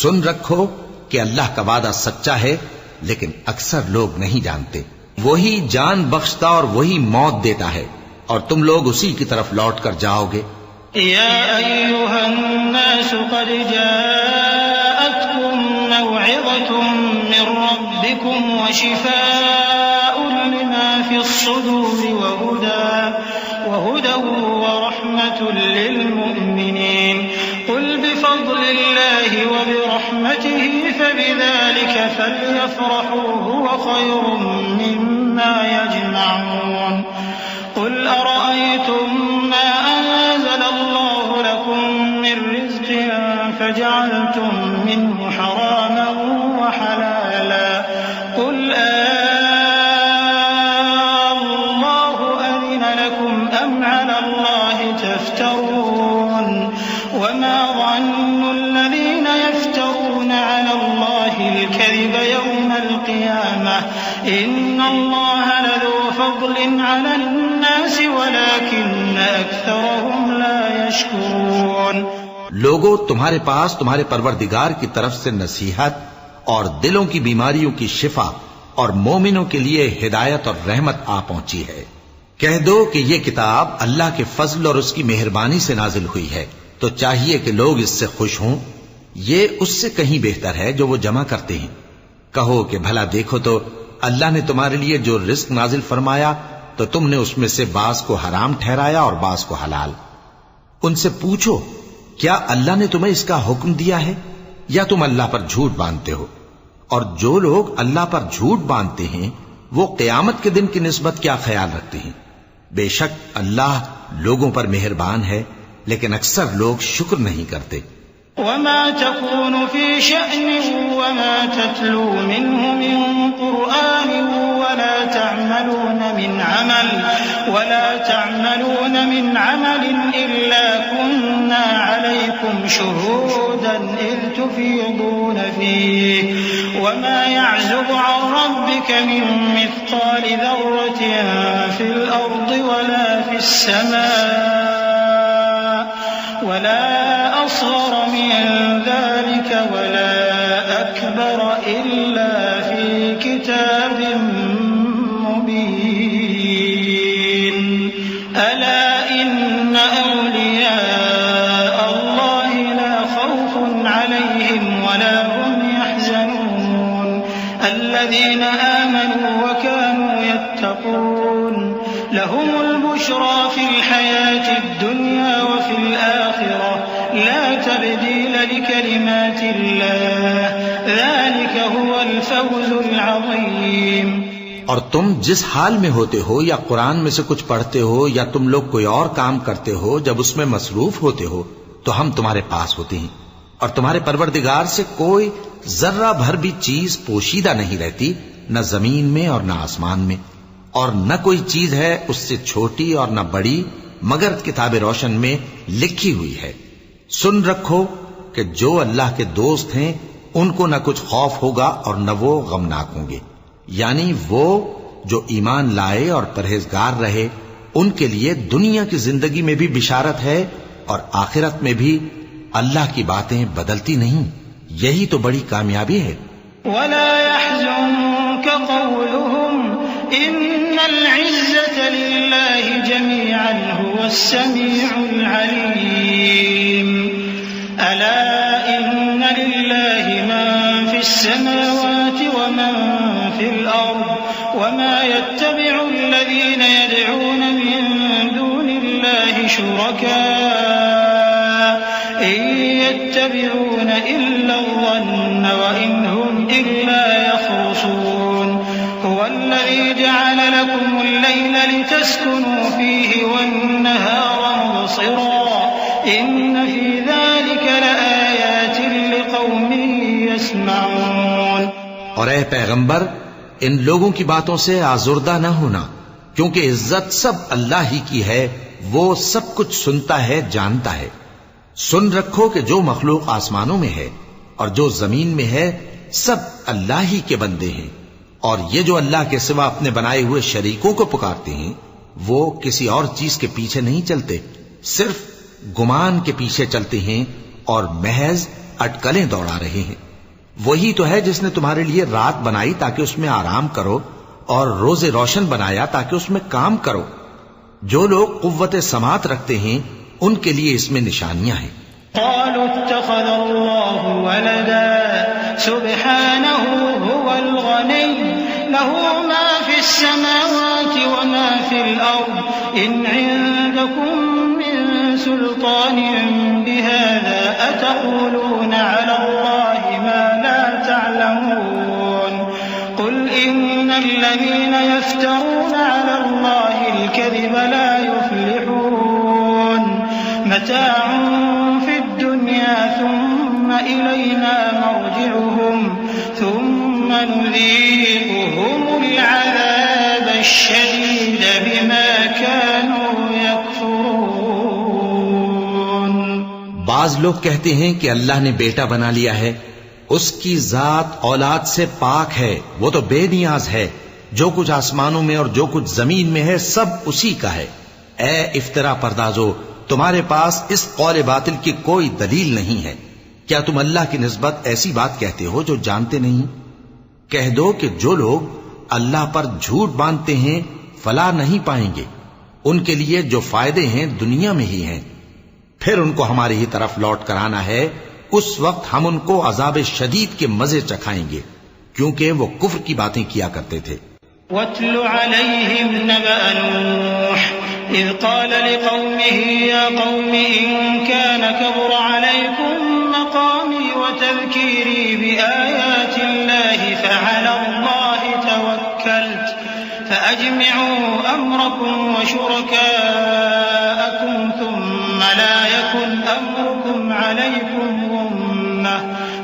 سن رکھو کہ اللہ کا وعدہ سچا ہے لیکن اکثر لوگ نہیں جانتے. وہی جان بخشتا اور وہی موت دیتا ہے اور تم لوگ اسی کی طرف لوٹ کر جاؤ گے. یا ایھا الناس قد جاءتکم موعظۃ من ربکم وشفاء لما فی الصدور وهدى ورحمة للمؤمنين. قل بفضل الله وبرحمته فبذلك فليفرحوا هو خير مما يجمعون. قل أرأيتم ما أنزل الله لكم من رزق فجعلتم منه حراما وحلالا قل الله أذن لكم أم على الله تفترون. القيامة إن الله لذو فضل على الناس ولكن أكثرهم لا يشكرون. لوگو، تمہارے پاس تمہارے پروردگار کی طرف سے نصیحت اور دلوں کی بیماریوں کی شفا اور مومنوں کے لیے ہدایت اور رحمت آ پہنچی ہے. کہہ دو کہ یہ کتاب اللہ کے فضل اور اس کی مہربانی سے نازل ہوئی ہے، تو چاہیے کہ لوگ اس سے خوش ہوں. یہ اس سے کہیں بہتر ہے جو وہ جمع کرتے ہیں. کہو کہ بھلا دیکھو تو اللہ نے تمہارے لیے جو رزق نازل فرمایا تو تم نے اس میں سے بعض کو حرام ٹھہرایا اور بعض کو حلال. ان سے پوچھو کیا اللہ نے تمہیں اس کا حکم دیا ہے یا تم اللہ پر جھوٹ باندھتے ہو؟ اور جو لوگ اللہ پر جھوٹ باندھتے ہیں وہ قیامت کے دن کی نسبت کیا خیال رکھتے ہیں؟ بے شک اللہ لوگوں پر مہربان ہے، لیکن اکثر لوگ شکر نہیں کرتے. وما تكون في شأن وما تتلو منه من قرآن ولا تعملون من عمل إلا كنا عليكم شهودا إذ تفيضون فيه وما يعزب عن ربك من مثقال ذرة في الأرض ولا في السماء ولا أصغر من ذلك ولا أكبر إلا في كتاب مبين. ألا إن أولياء الله لا خوف عليهم ولا هم يحزنون الذين آمنوا وكانوا يتقون لهم البشرى في الحياة الدنيا وفي الآخرة لا تبديل لكلمات الله ذلك هو الفوز العظيم. اور تم جس حال میں ہوتے ہو یا قرآن میں سے کچھ پڑھتے ہو یا تم لوگ کوئی اور کام کرتے ہو، جب اس میں مصروف ہوتے ہو تو ہم تمہارے پاس ہوتے ہیں، اور تمہارے پروردگار سے کوئی ذرہ بھر بھی چیز پوشیدہ نہیں رہتی، نہ زمین میں اور نہ آسمان میں، اور نہ کوئی چیز ہے اس سے چھوٹی اور نہ بڑی مگر کتاب روشن میں لکھی ہوئی ہے. سن رکھو کہ جو اللہ کے دوست ہیں ان کو نہ کچھ خوف ہوگا اور نہ وہ غمناک ہوں گے، یعنی وہ جو ایمان لائے اور پرہیزگار رہے ان کے لیے دنیا کی زندگی میں بھی بشارت ہے اور آخرت میں بھی اللہ کی باتیں بدلتی نہیں. یہی تو بڑی کامیابی ہے. ولا يحزنك قولهم إن العزة لله جميعا هو السميع العليم. ألا إن لله من في السماوات ومن في الأرض وما يتبع الذين يدعون من دون الله شركاء إن يتبعون إلا الظن وإن هم إلا يخرصون. هو الذي جعل لكم الليل لتسكنوا فيه والنهار مبصرا إن في ذلك لآيات لقوم يسمعون. اور اے پیغمبر، ان لوگوں کی باتوں سے آزردہ نہ ہونا، کیونکہ عزت سب اللہ ہی کی ہے، وہ سب کچھ سنتا ہے، جانتا ہے. سن رکھو کہ جو مخلوق آسمانوں میں ہے اور جو زمین میں ہے سب اللہ ہی کے بندے ہیں، اور یہ جو اللہ کے سوا اپنے بنائے ہوئے شریکوں کو پکارتے ہیں وہ کسی اور چیز کے پیچھے نہیں چلتے، صرف گمان کے پیچھے چلتے ہیں اور محض اٹکلیں دوڑا رہے ہیں. وہی تو ہے جس نے تمہارے لیے رات بنائی تاکہ اس میں آرام کرو اور روز روشن بنایا تاکہ اس میں کام کرو. جو لوگ قوت سماعت رکھتے ہیں ان کے لیے اس میں نشانیاں ہیں. قالوا اتخذ الله ولدا سبحانه هو الغني له ما في السماوات وما في الأرض إن عندكم من سلطان بهذا أتقولون على الله ما لا تعلمون. قل إن الذين يفترون على الله الكذب لا يفلحون. متاع في الدنيا ثم إلينا مرجعهم ثم نذيقهم العذاب الشديد بما كانوا يكفرون. بعض لوگ کہتے ہیں کہ اللہ نے بیٹا بنا لیا ہے، اس کی ذات اولاد سے پاک ہے، وہ تو بے نیاز ہے، جو کچھ آسمانوں میں اور جو کچھ زمین میں ہے سب اسی کا ہے۔ اے افترا پردازو، تمہارے پاس اس قول باطل کی کوئی دلیل نہیں ہے۔ کیا تم اللہ کی نسبت ایسی بات کہتے ہو جو جانتے نہیں؟ کہہ دو کہ جو لوگ اللہ پر جھوٹ باندھتے ہیں فلاح نہیں پائیں گے، ان کے لیے جو فائدے ہیں دنیا میں ہی ہیں، پھر ان کو ہماری ہی طرف لوٹ کر آنا ہے، اس وقت ہم ان کو عذاب شدید کے مزے چکھائیں گے، کیونکہ وہ کفر کی باتیں کیا کرتے تھے۔ وَاتْلُ عَلَيْهِمْ نَبَأَ نُوحٍ إِذْ قَالَ لِقَوْمِهِ يَا قَوْمِ إِن كَانَ كَبُرَ عَلَيْكُمْ مَقَامِي وَتَذْكِيرِي بِآيَاتِ اللَّهِ فَعَلَى اللَّهِ تَوَكَّلْتُ فَأَجْمِعُوا أَمْرَكُمْ وَشُرَكَاءَكُمْ ثُمَّ لَا يَكُنْ أَمْرُكُمْ عَلَيْكُمْ غُمَّةً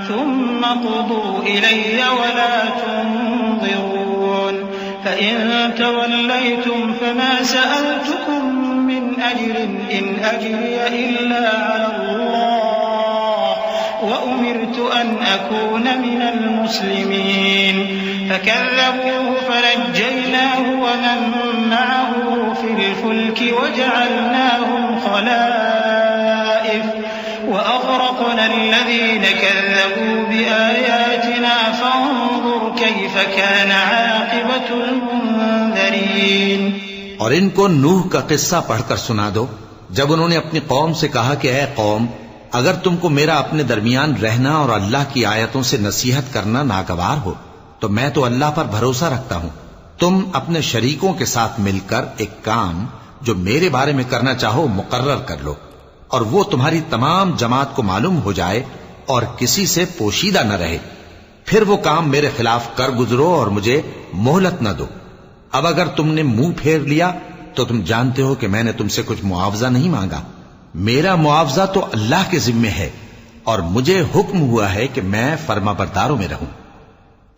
ثُمَّ قُضُوا إِلَيَّ وَلَا تُنظِرُونَ فَإِن تَوَلَّيْتُمْ فَمَا سَأَلْتُكُم مِّنْ أَجْرٍ إِنْ أَجْرِيَ إِلَّا عَلَى اللَّهِ وَأُمِرْتُ أَنْ أَكُونَ مِنَ الْمُسْلِمِينَ فَكَذَّبُوهُ فَنَجَّيْنَاهُ وَمَن مَّعَهُ فِي الْفُلْكِ وَجَعَلْنَاهُمْ خَلَائِفَ وَأَغْرَقْنَا الَّذِينَ كَذَّبُوا بِآيَاتِنَا فَانظُرْ كَيْفَ كَانَ عَاقِبَةُ الْمُنذَرِينَ۔ اور ان کو نوح کا قصہ پڑھ کر سنا دو، جب انہوں نے اپنی قوم سے کہا کہ اے قوم، اگر تم کو میرا اپنے درمیان رہنا اور اللہ کی آیتوں سے نصیحت کرنا ناگوار ہو تو میں تو اللہ پر بھروسہ رکھتا ہوں، تم اپنے شریکوں کے ساتھ مل کر ایک کام جو میرے بارے میں کرنا چاہو مقرر کر لو، اور وہ تمہاری تمام جماعت کو معلوم ہو جائے اور کسی سے پوشیدہ نہ رہے، پھر وہ کام میرے خلاف کر گزرو اور مجھے مہلت نہ دو۔ اب اگر تم نے منہ پھیر لیا تو تم جانتے ہو کہ میں نے تم سے کچھ معاوضہ نہیں مانگا، میرا معاوضہ تو اللہ کے ذمے ہے، اور مجھے حکم ہوا ہے کہ میں فرما برداروں میں رہوں۔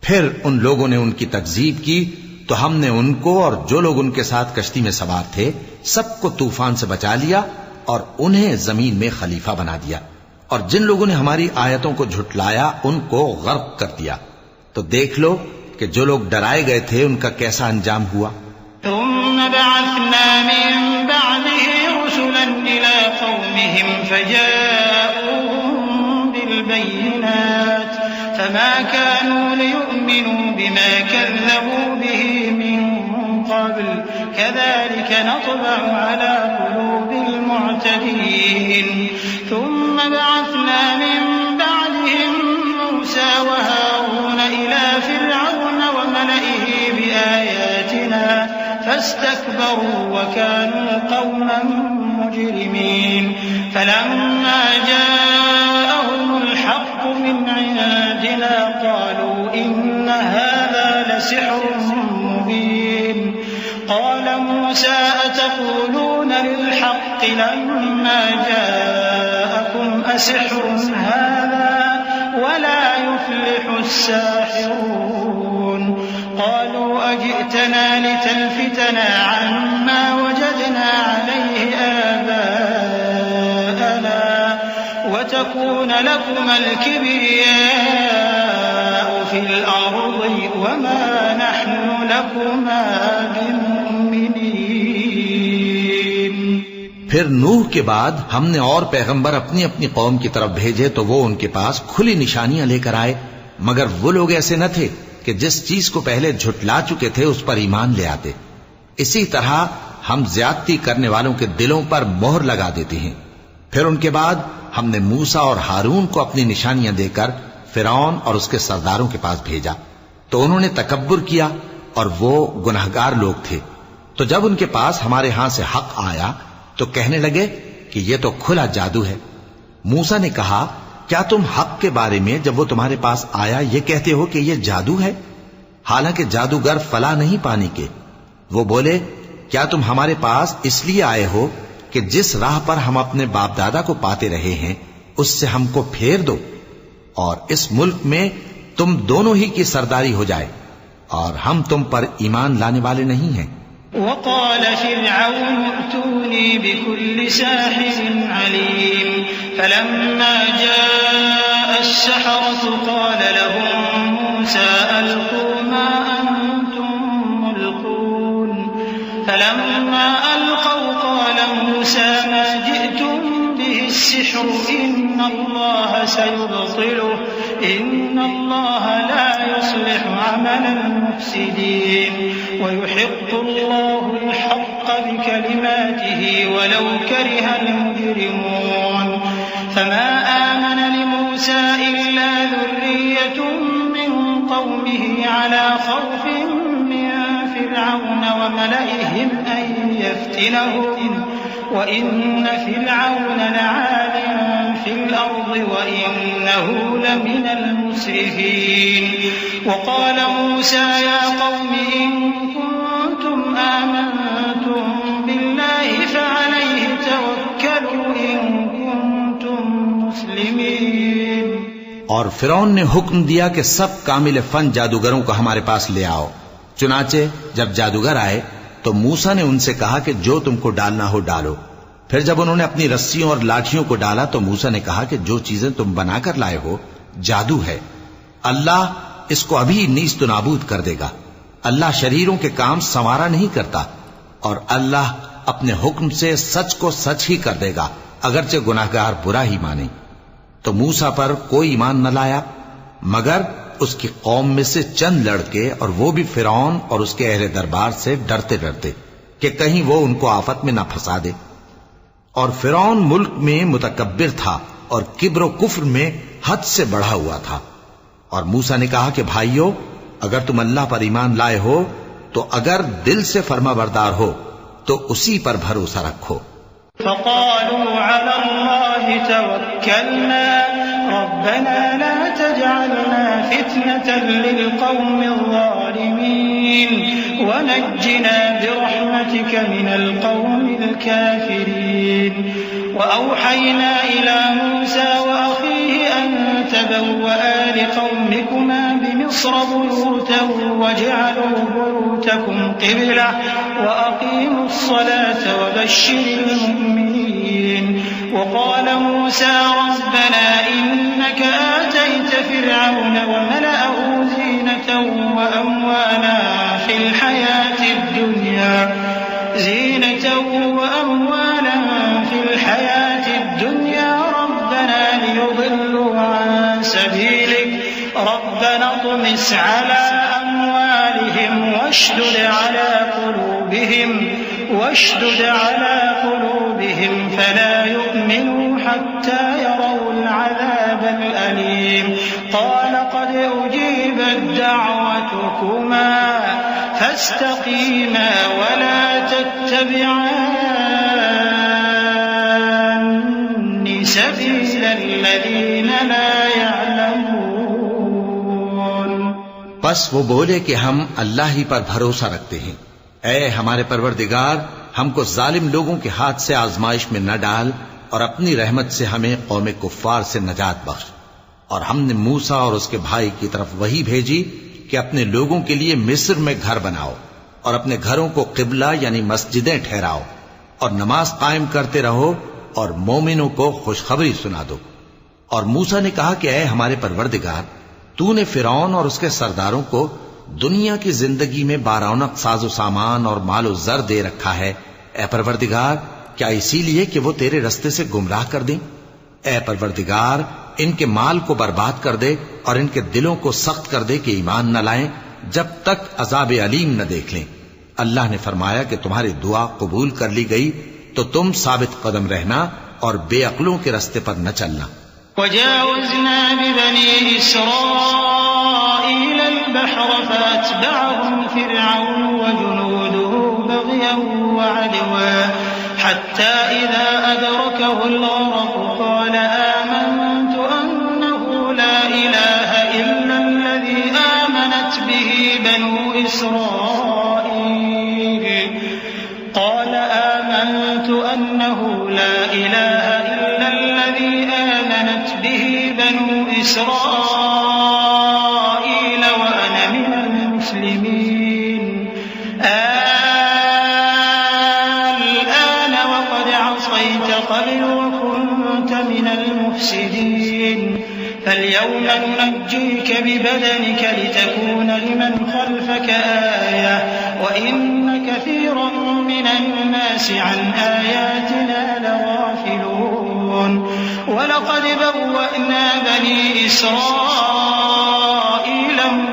پھر ان لوگوں نے ان کی تکذیب کی تو ہم نے ان کو اور جو لوگ ان کے ساتھ کشتی میں سوار تھے سب کو طوفان سے بچا لیا اور انہیں زمین میں خلیفہ بنا دیا، اور جن لوگوں نے ہماری آیتوں کو جھٹلایا ان کو غرق کر دیا۔ تو دیکھ لو کہ جو لوگ ڈرائے گئے تھے ان کا کیسا انجام ہوا۔ ثم بعثنا من بعده رسلا إلى قومهم فجاءوهم بالبينات فما كانوا ليؤمنوا بما كذبوا به من قبل كذلك نطبع على قلوب المعتدين ثم بعثنا من بعدهم موسى وهارون إلى فرعون وملئه بآياتنا فاستكبروا وكانوا قوما مجرمين فلما جاءهم الحق من عندنا قالوا إن هذا لسحر مبين قال موسى أتقولون للحق لما جاءكم أسحر هذا ولا يفلح الساحرون قالوا أجئتنا لتلفتنا عما وجدنا عليه آباءنا وتكون لكما الكبرياء في الأرض وما نحن لكما بمؤمنين۔ پھر نوح کے بعد ہم نے اور پیغمبر اپنی اپنی قوم کی طرف بھیجے تو وہ ان کے پاس کھلی نشانیاں لے کر آئے، مگر وہ لوگ ایسے نہ تھے کہ جس چیز کو پہلے جھٹلا چکے تھے اس پر ایمان لے آتے۔ اسی طرح ہم زیادتی کرنے والوں کے دلوں پر مہر لگا دیتے ہیں۔ پھر ان کے بعد ہم نے موسیٰ اور ہارون کو اپنی نشانیاں دے کر فرعون اور اس کے سرداروں کے پاس بھیجا، تو انہوں نے تکبر کیا اور وہ گناہگار لوگ تھے۔ تو جب ان کے پاس ہمارے ہاں سے حق آیا تو کہنے لگے کہ یہ تو کھلا جادو ہے۔ موسیٰ نے کہا کیا تم حق کے بارے میں جب وہ تمہارے پاس آیا یہ کہتے ہو کہ یہ جادو ہے، حالانکہ جادوگر فلاح نہیں پانے کے؟ وہ بولے کیا تم ہمارے پاس اس لیے آئے ہو کہ جس راہ پر ہم اپنے باپ دادا کو پاتے رہے ہیں اس سے ہم کو پھیر دو اور اس ملک میں تم دونوں ہی کی سرداری ہو جائے، اور ہم تم پر ایمان لانے والے نہیں ہیں۔ وقال فرعون ائتوني بكل ساحر عليم فلما جاء السحرة قال لهم موسى ألقوا ما أنتم ملقون فلما ألقوا قال موسى ما جئتم به السحر إن الله سيبطله إن الله لا يصلح عمل المفسدين ويحق الله الحق بكلماته ولو كره المجرمون فما آمن لموسى إلا ذرية من قومه على خوف من فرعون وملئهم أن يفتنهم وإن فرعون لعال في الأرض وإنه لمن المسرفين وقال موسى يا قوم إن كنتم آمنتم بالله فعليه توكلوا إن كنتم مسلمين. اور فرعون نے حکم دیا کہ سب کامل فن جادوگروں کو ہمارے پاس لے آؤ. چنانچہ جب جادوگر آئے تو موسیٰ نے ان سے کہا کہ جو تم کو ڈالنا ہو ڈالو. پھر جب انہوں نے اپنی رسیوں اور لاٹھیوں کو ڈالا تو موسیٰ نے کہا کہ جو چیزیں تم بنا کر لائے ہو جادو ہے. اللہ اس کو ابھی نیست و نابود کر دے گا. اللہ شریروں کے کام سنوارا نہیں کرتا اور اللہ اپنے حکم سے سچ کو سچ ہی کر دے گا اگرچہ گناہگار برا ہی مانے. تو موسیٰ پر کوئی ایمان نہ لایا مگر اس کی قوم میں سے چند لڑکے اور وہ بھی فرعون اور اس کے اہل دربار سے ڈرتے ڈرتے کہ کہیں وہ ان کو آفت میں نہ پھنسا دے. اور فرعون ملک میں متکبر تھا اور کبر و کفر میں حد سے بڑھا ہوا تھا. اور موسیٰ نے کہا کہ بھائیو اگر تم اللہ پر ایمان لائے ہو تو اگر دل سے فرما بردار ہو تو اسی پر بھروسہ رکھو. فقالوا على الله توكلنا ربنا لا تجعلنا فتنة للقوم الظالمين ونجنا برحمتك من القوم الكافرين. وأوحينا إلى موسى وأخيه أن تبوأ لقومكما بمصر بيوتا واجعلوا بيوتكم قبلة وأقيموا الصلاة وبشر المؤمنين. وقال موسى ربنا إنك آتيت فرعون وملأه زينة وأموالا في الحياة الدنيا ربنا ليضلوا عن سبيلك ربنا اطمس على أموالهم واشدد على قلوبهم فلا يؤمنوا حتى يروا العذاب الأليم. قال قد أجيبت دعوتكما فاستقيما ولا تتبعان سبيل الذين لا يعلمون. بس وہ بولے کہ ہم اللہ ہی پر بھروسہ رکھتے ہیں. اے ہمارے پروردگار ہم کو ظالم لوگوں کے ہاتھ سے آزمائش میں نہ ڈال اور اپنی رحمت سے ہمیں قوم کفار سے نجات بخش. اور ہم نے موسیٰ اور اس کے بھائی کی طرف وحی بھیجی کہ اپنے لوگوں کے لیے مصر میں گھر بناؤ اور اپنے گھروں کو قبلہ یعنی مسجدیں ٹھہراؤ اور نماز قائم کرتے رہو اور مومنوں کو خوشخبری سنا دو. اور موسیٰ نے کہا کہ اے ہمارے پروردگار تو نے فرعون اور اس کے سرداروں کو دنیا کی زندگی میں بارونق ساز و سامان اور مال و زر دے رکھا ہے. اے پروردگار کیا اسی لیے کہ وہ تیرے رستے سے گمراہ کر دیں؟ اے پروردگار ان کے مال کو برباد کر دے اور ان کے دلوں کو سخت کر دے کہ ایمان نہ لائیں جب تک عذاب علیم نہ دیکھ لیں. اللہ نے فرمایا کہ تمہاری دعا قبول کر لی گئی تو تم ثابت قدم رہنا اور بے عقلوں کے رستے پر نہ چلنا. وجاوزنا ببني إسرائيل البحر فأتبعهم فرعون وجنوده بغيا وعدوا حتى إذا أدركه الغرق قال آمنت أنه لا إله إلا الذي آمنت به بنو إسرائيل وأنا من المسلمين المفسدين فاليوم ننجيك ببدنك لتكون لمن خلفك آية وإن كثيرا من الناس عن آياتنا لغافلون ولقد بوأنا بني إسرائيل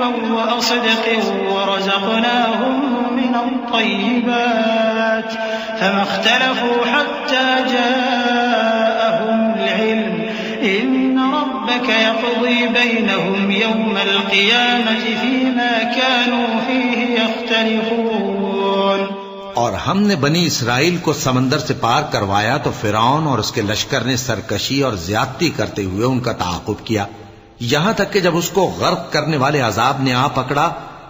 مبوأ صدق ورزقناهم من الطيبات فما اختلفوا حتى جاءهم العلم إن ربك يقضي بينهم يوم القيامة فيما كانوا فيه يختلفون. اور ہم نے بنی اسرائیل کو سمندر سے پار کروایا تو فرعون اور اس کے لشکر نے سرکشی اور زیادتی کرتے ہوئے ان کا تعاقب کیا، یہاں تک کہ جب اس کو غرق کرنے والے عذاب نے آ پکڑا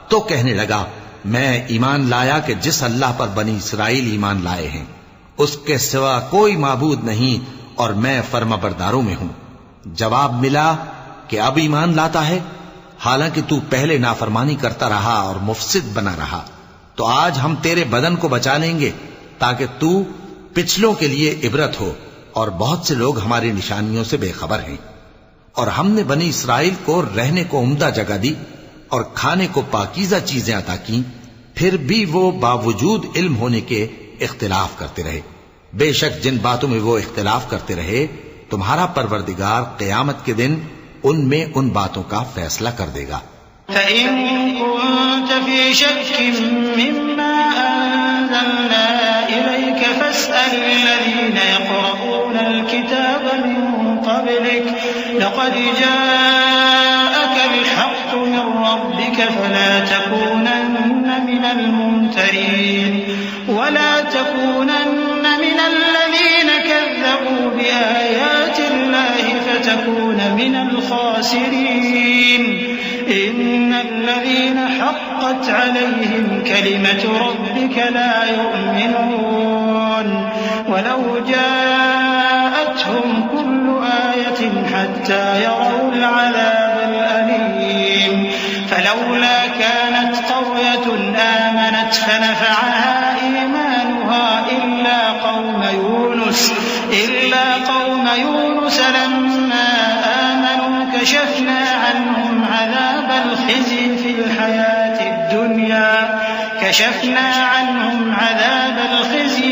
تو کہنے لگا میں ایمان لایا کہ جس اللہ پر بنی اسرائیل ایمان لائے ہیں اس کے سوا کوئی معبود نہیں اور میں فرمانبرداروں میں ہوں. جواب ملا کہ اب ایمان لاتا ہے حالانکہ تو پہلے نافرمانی کرتا رہا اور مفسد بنا رہا، تو آج ہم تیرے بدن کو بچا لیں گے تاکہ تو پچھلوں کے لیے عبرت ہو، اور بہت سے لوگ ہماری نشانیوں سے بے خبر ہیں. اور ہم نے بنی اسرائیل کو رہنے کو عمدہ جگہ دی اور کھانے کو پاکیزہ چیزیں عطا کیں، پھر بھی وہ باوجود علم ہونے کے اختلاف کرتے رہے. بے شک جن باتوں میں وہ اختلاف کرتے رہے تمہارا پروردگار قیامت کے دن ان میں ان باتوں کا فیصلہ کر دے گا. فَإِن كُنتَ فِي شَكٍّ مِّمَّا أَنزَلْنَا إِلَيْكَ فَاسْأَلِ الَّذِينَ يَقْرَؤُونَ الْكِتَابَ مِن قَبْلِكَ لَقَدْ جَاءَكَ الْحَقُّ مِن رَّبِّكَ فَلَا تَكُونَنَّ مِنَ الْمُمْتَرِينَ وَلَا تَكُونَنَّ مِنَ الَّذِينَ كَذَّبُوا بِآيَاتِ اللَّهِ فَتَكُونَ مِنَ الْخَاسِرِينَ. إن الذين حقت عليهم كلمة ربك لا يؤمنون ولو جاءتهم كل آية حتى يروا العذاب الأليم فلولا كانت قرية آمنت فنفعها إيمانها إلا قوم يونس لما آمنوا كشفنا عنهم عذاب الخزي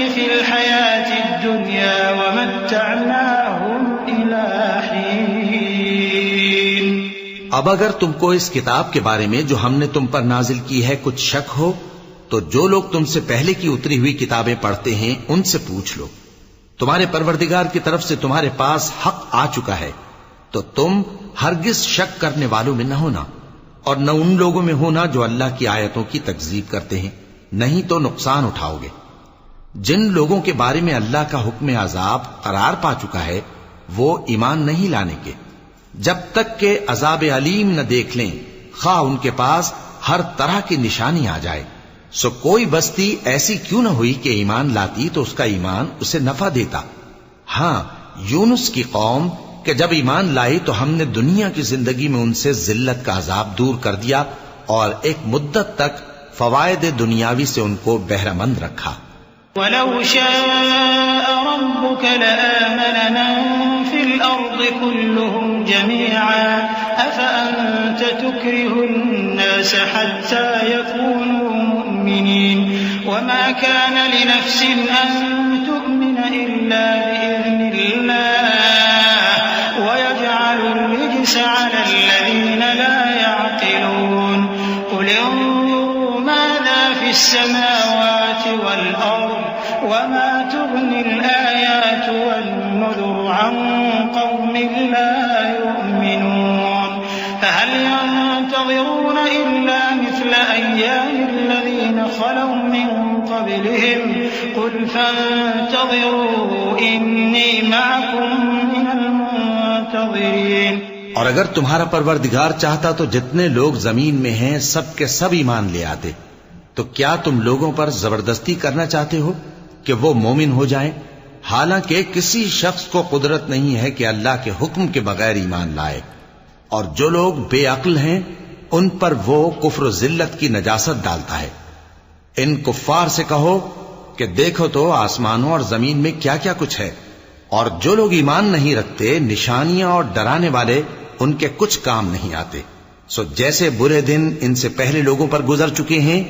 في الحياة الدنيا ومتعناهم إلى حين. اب اگر تم کو اس کتاب کے بارے میں جو ہم نے تم پر نازل کی ہے کچھ شک ہو تو جو لوگ تم سے پہلے کی اتری ہوئی کتابیں پڑھتے ہیں ان سے پوچھ لو. تمہارے پروردگار کی طرف سے تمہارے پاس حق آ چکا ہے تو تم ہرگز شک کرنے والوں میں نہ ہونا اور نہ ان لوگوں میں ہونا جو اللہ کی آیتوں کی تکذیب کرتے ہیں، نہیں تو نقصان اٹھاؤ گے. جن لوگوں کے بارے میں اللہ کا حکم عذاب قرار پا چکا ہے وہ ایمان نہیں لانے کے جب تک کہ عذاب علیم نہ دیکھ لیں، خواہ ان کے پاس ہر طرح کی نشانی آ جائے. سو کوئی بستی ایسی کیوں نہ ہوئی کہ ایمان لاتی تو اس کا ایمان اسے نفع دیتا. ہاں یونس کی قوم کہ جب ایمان لائی تو ہم نے دنیا کی زندگی میں ان سے ذلت کا عذاب دور کر دیا اور ایک مدت تک فوائد دنیاوی سے ان کو بہرہ مند رکھا. وَلَوْ شَاءَ رَبُّكَ لَآمَنَ مَن فِي الْأَرْضِ كُلُّهُمْ جَمِيعًا أَفَأَنتَ تُكْرِهُ النَّاسَ حَتَّى يَكُونُوا مُؤْمِنِينَ وَمَا كَانَ لِنَفْسٍ أَن تُؤْمِنَ إِلَّا بِإِذْنِ اللَّهِ وَيَجْعَلُ الرِّجْسَ عَلَى الَّذِينَ لَا يَعْقِلُونَ. قُلِ انظُرُوا مَاذَا فِي السَّمَاوَاتِ وَالْأَرْضِ وَمَا تُغْنِي الْآيَاتُ وَالنُّذُرُ عَن قَوْمٍ لَّا يُؤْمِنُونَ. فَهَلْ يَنتَظِرُونَ إِلَّا مِثْلَ أَيَّامِ الَّذِينَ خَلَوْا مِن قَبْلِهِمْ قُلْ فَانتَظِرُوا إِنِّي مَعَكُم مِّنَ الْمُنتَظِرِينَ. اور اگر تمہارا پروردگار چاہتا تو جتنے لوگ زمین میں ہیں سب کے سب ایمان لے آتے. تو کیا تم لوگوں پر زبردستی کرنا چاہتے ہو کہ وہ مومن ہو جائیں؟ حالانکہ کسی شخص کو قدرت نہیں ہے کہ اللہ کے حکم کے بغیر ایمان لائے. اور جو لوگ بے عقل ہیں ان پر وہ کفر و ذلت کی نجاست ڈالتا ہے. ان کفار سے کہو کہ دیکھو تو آسمانوں اور زمین میں کیا کیا کچھ ہے، اور جو لوگ ایمان نہیں رکھتے نشانیاں اور ڈرانے والے ان کے کچھ کام نہیں آتے. سو جیسے برے دن ان سے پہلے لوگوں پر گزر چکے ہیں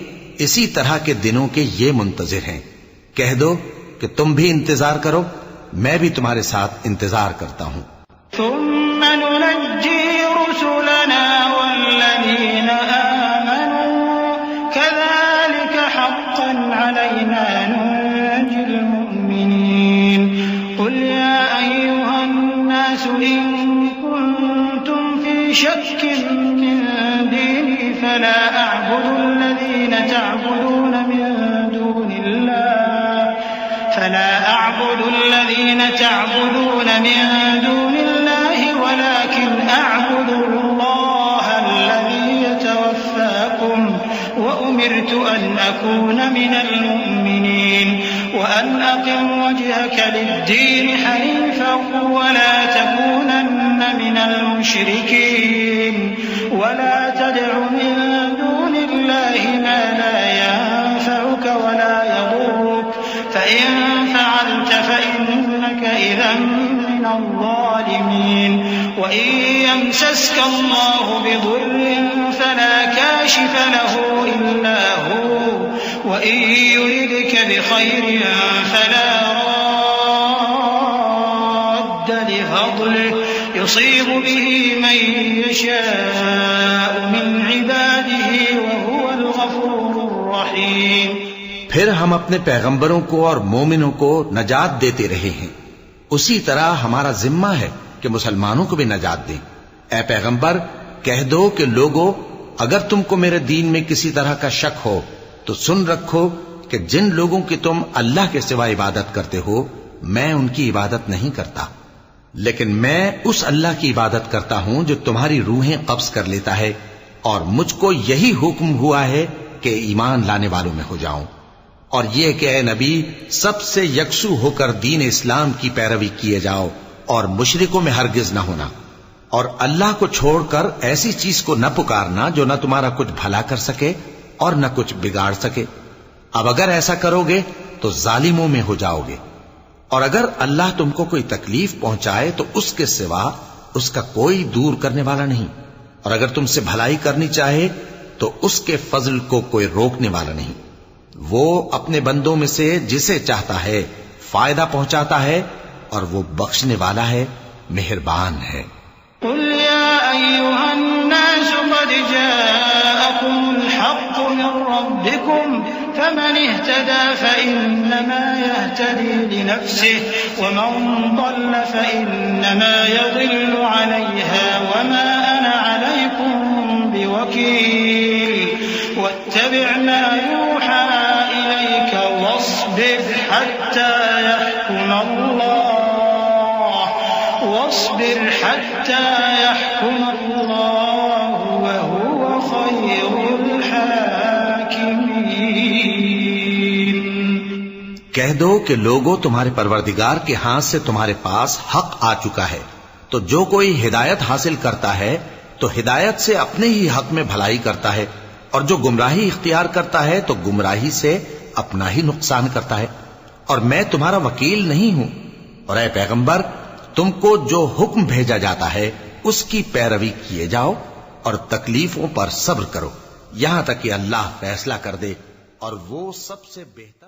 اسی طرح کے دنوں کے یہ منتظر ہیں. کہہ دو کہ تم بھی انتظار کرو، میں بھی تمہارے ساتھ انتظار کرتا ہوں. ثم ننجي رسلنا والذين آمنوا كذلك حقا علينا ننجي المؤمنين. قل يا أيها الناس إن كنتم في شك من ديني فلا أعبد الذين تعبدون من دون الله ولكن أعبد الله الذي يتوفاكم وأمرت أن أكون من المؤمنين وأن أقم وجهك للدين حنيفا ولا تكونن من المشركين ولا تدع من دون الله ما لا ينفعك ولا يضرك فإن فعلت فإنك إذا من الظالمين. وإن يمسسك الله بضر فلا كاشف له إلا هو وإن يردك بخير فلا راد لفضله يصيب به من يشاء من عباده وهو الغفور الرحيم. پھر ہم اپنے پیغمبروں کو اور مومنوں کو نجات دیتے رہے ہیں، اسی طرح ہمارا ذمہ ہے کہ مسلمانوں کو بھی نجات دیں. اے پیغمبر کہہ دو کہ لوگو اگر تم کو میرے دین میں کسی طرح کا شک ہو تو سن رکھو کہ جن لوگوں کی تم اللہ کے سوا عبادت کرتے ہو میں ان کی عبادت نہیں کرتا، لیکن میں اس اللہ کی عبادت کرتا ہوں جو تمہاری روحیں قبض کر لیتا ہے، اور مجھ کو یہی حکم ہوا ہے کہ ایمان لانے والوں میں ہو جاؤں. اور یہ کہ اے نبی سب سے یکسو ہو کر دین اسلام کی پیروی کیے جاؤ اور مشرکوں میں ہرگز نہ ہونا، اور اللہ کو چھوڑ کر ایسی چیز کو نہ پکارنا جو نہ تمہارا کچھ بھلا کر سکے اور نہ کچھ بگاڑ سکے. اب اگر ایسا کرو گے تو ظالموں میں ہو جاؤ گے، اور اگر اللہ تم کو کوئی تکلیف پہنچائے تو اس کے سوا اس کا کوئی دور کرنے والا نہیں، اور اگر تم سے بھلائی کرنی چاہے تو اس کے فضل کو کوئی روکنے والا نہیں. وہ اپنے بندوں میں سے جسے چاہتا ہے فائدہ پہنچاتا ہے اور وہ بخشنے والا ہے، مہربان ہے. قل يا أيها الناس قد جاءكم الحق من ربكم فمن اهتدى فإنما يهتدي لنفسه ومن ضل فإنما يضل عليها وما أنا عليكم بوكيل. واتبع ما يوحى إليك واصبر حتى يحكم الله وهو خير الحاكمين. کہہ دو کہ لوگوں تمہارے پروردگار کے ہاتھ سے تمہارے پاس حق آ چکا ہے، تو جو کوئی ہدایت حاصل کرتا ہے تو ہدایت سے اپنے ہی حق میں بھلائی کرتا ہے، اور جو گمراہی اختیار کرتا ہے تو گمراہی سے اپنا ہی نقصان کرتا ہے. اور میں تمہارا وکیل نہیں ہوں. اور اے پیغمبر تم کو جو حکم بھیجا جاتا ہے اس کی پیروی کیے جاؤ اور تکلیفوں پر صبر کرو یہاں تک کہ اللہ فیصلہ کر دے، اور وہ سب سے بہتر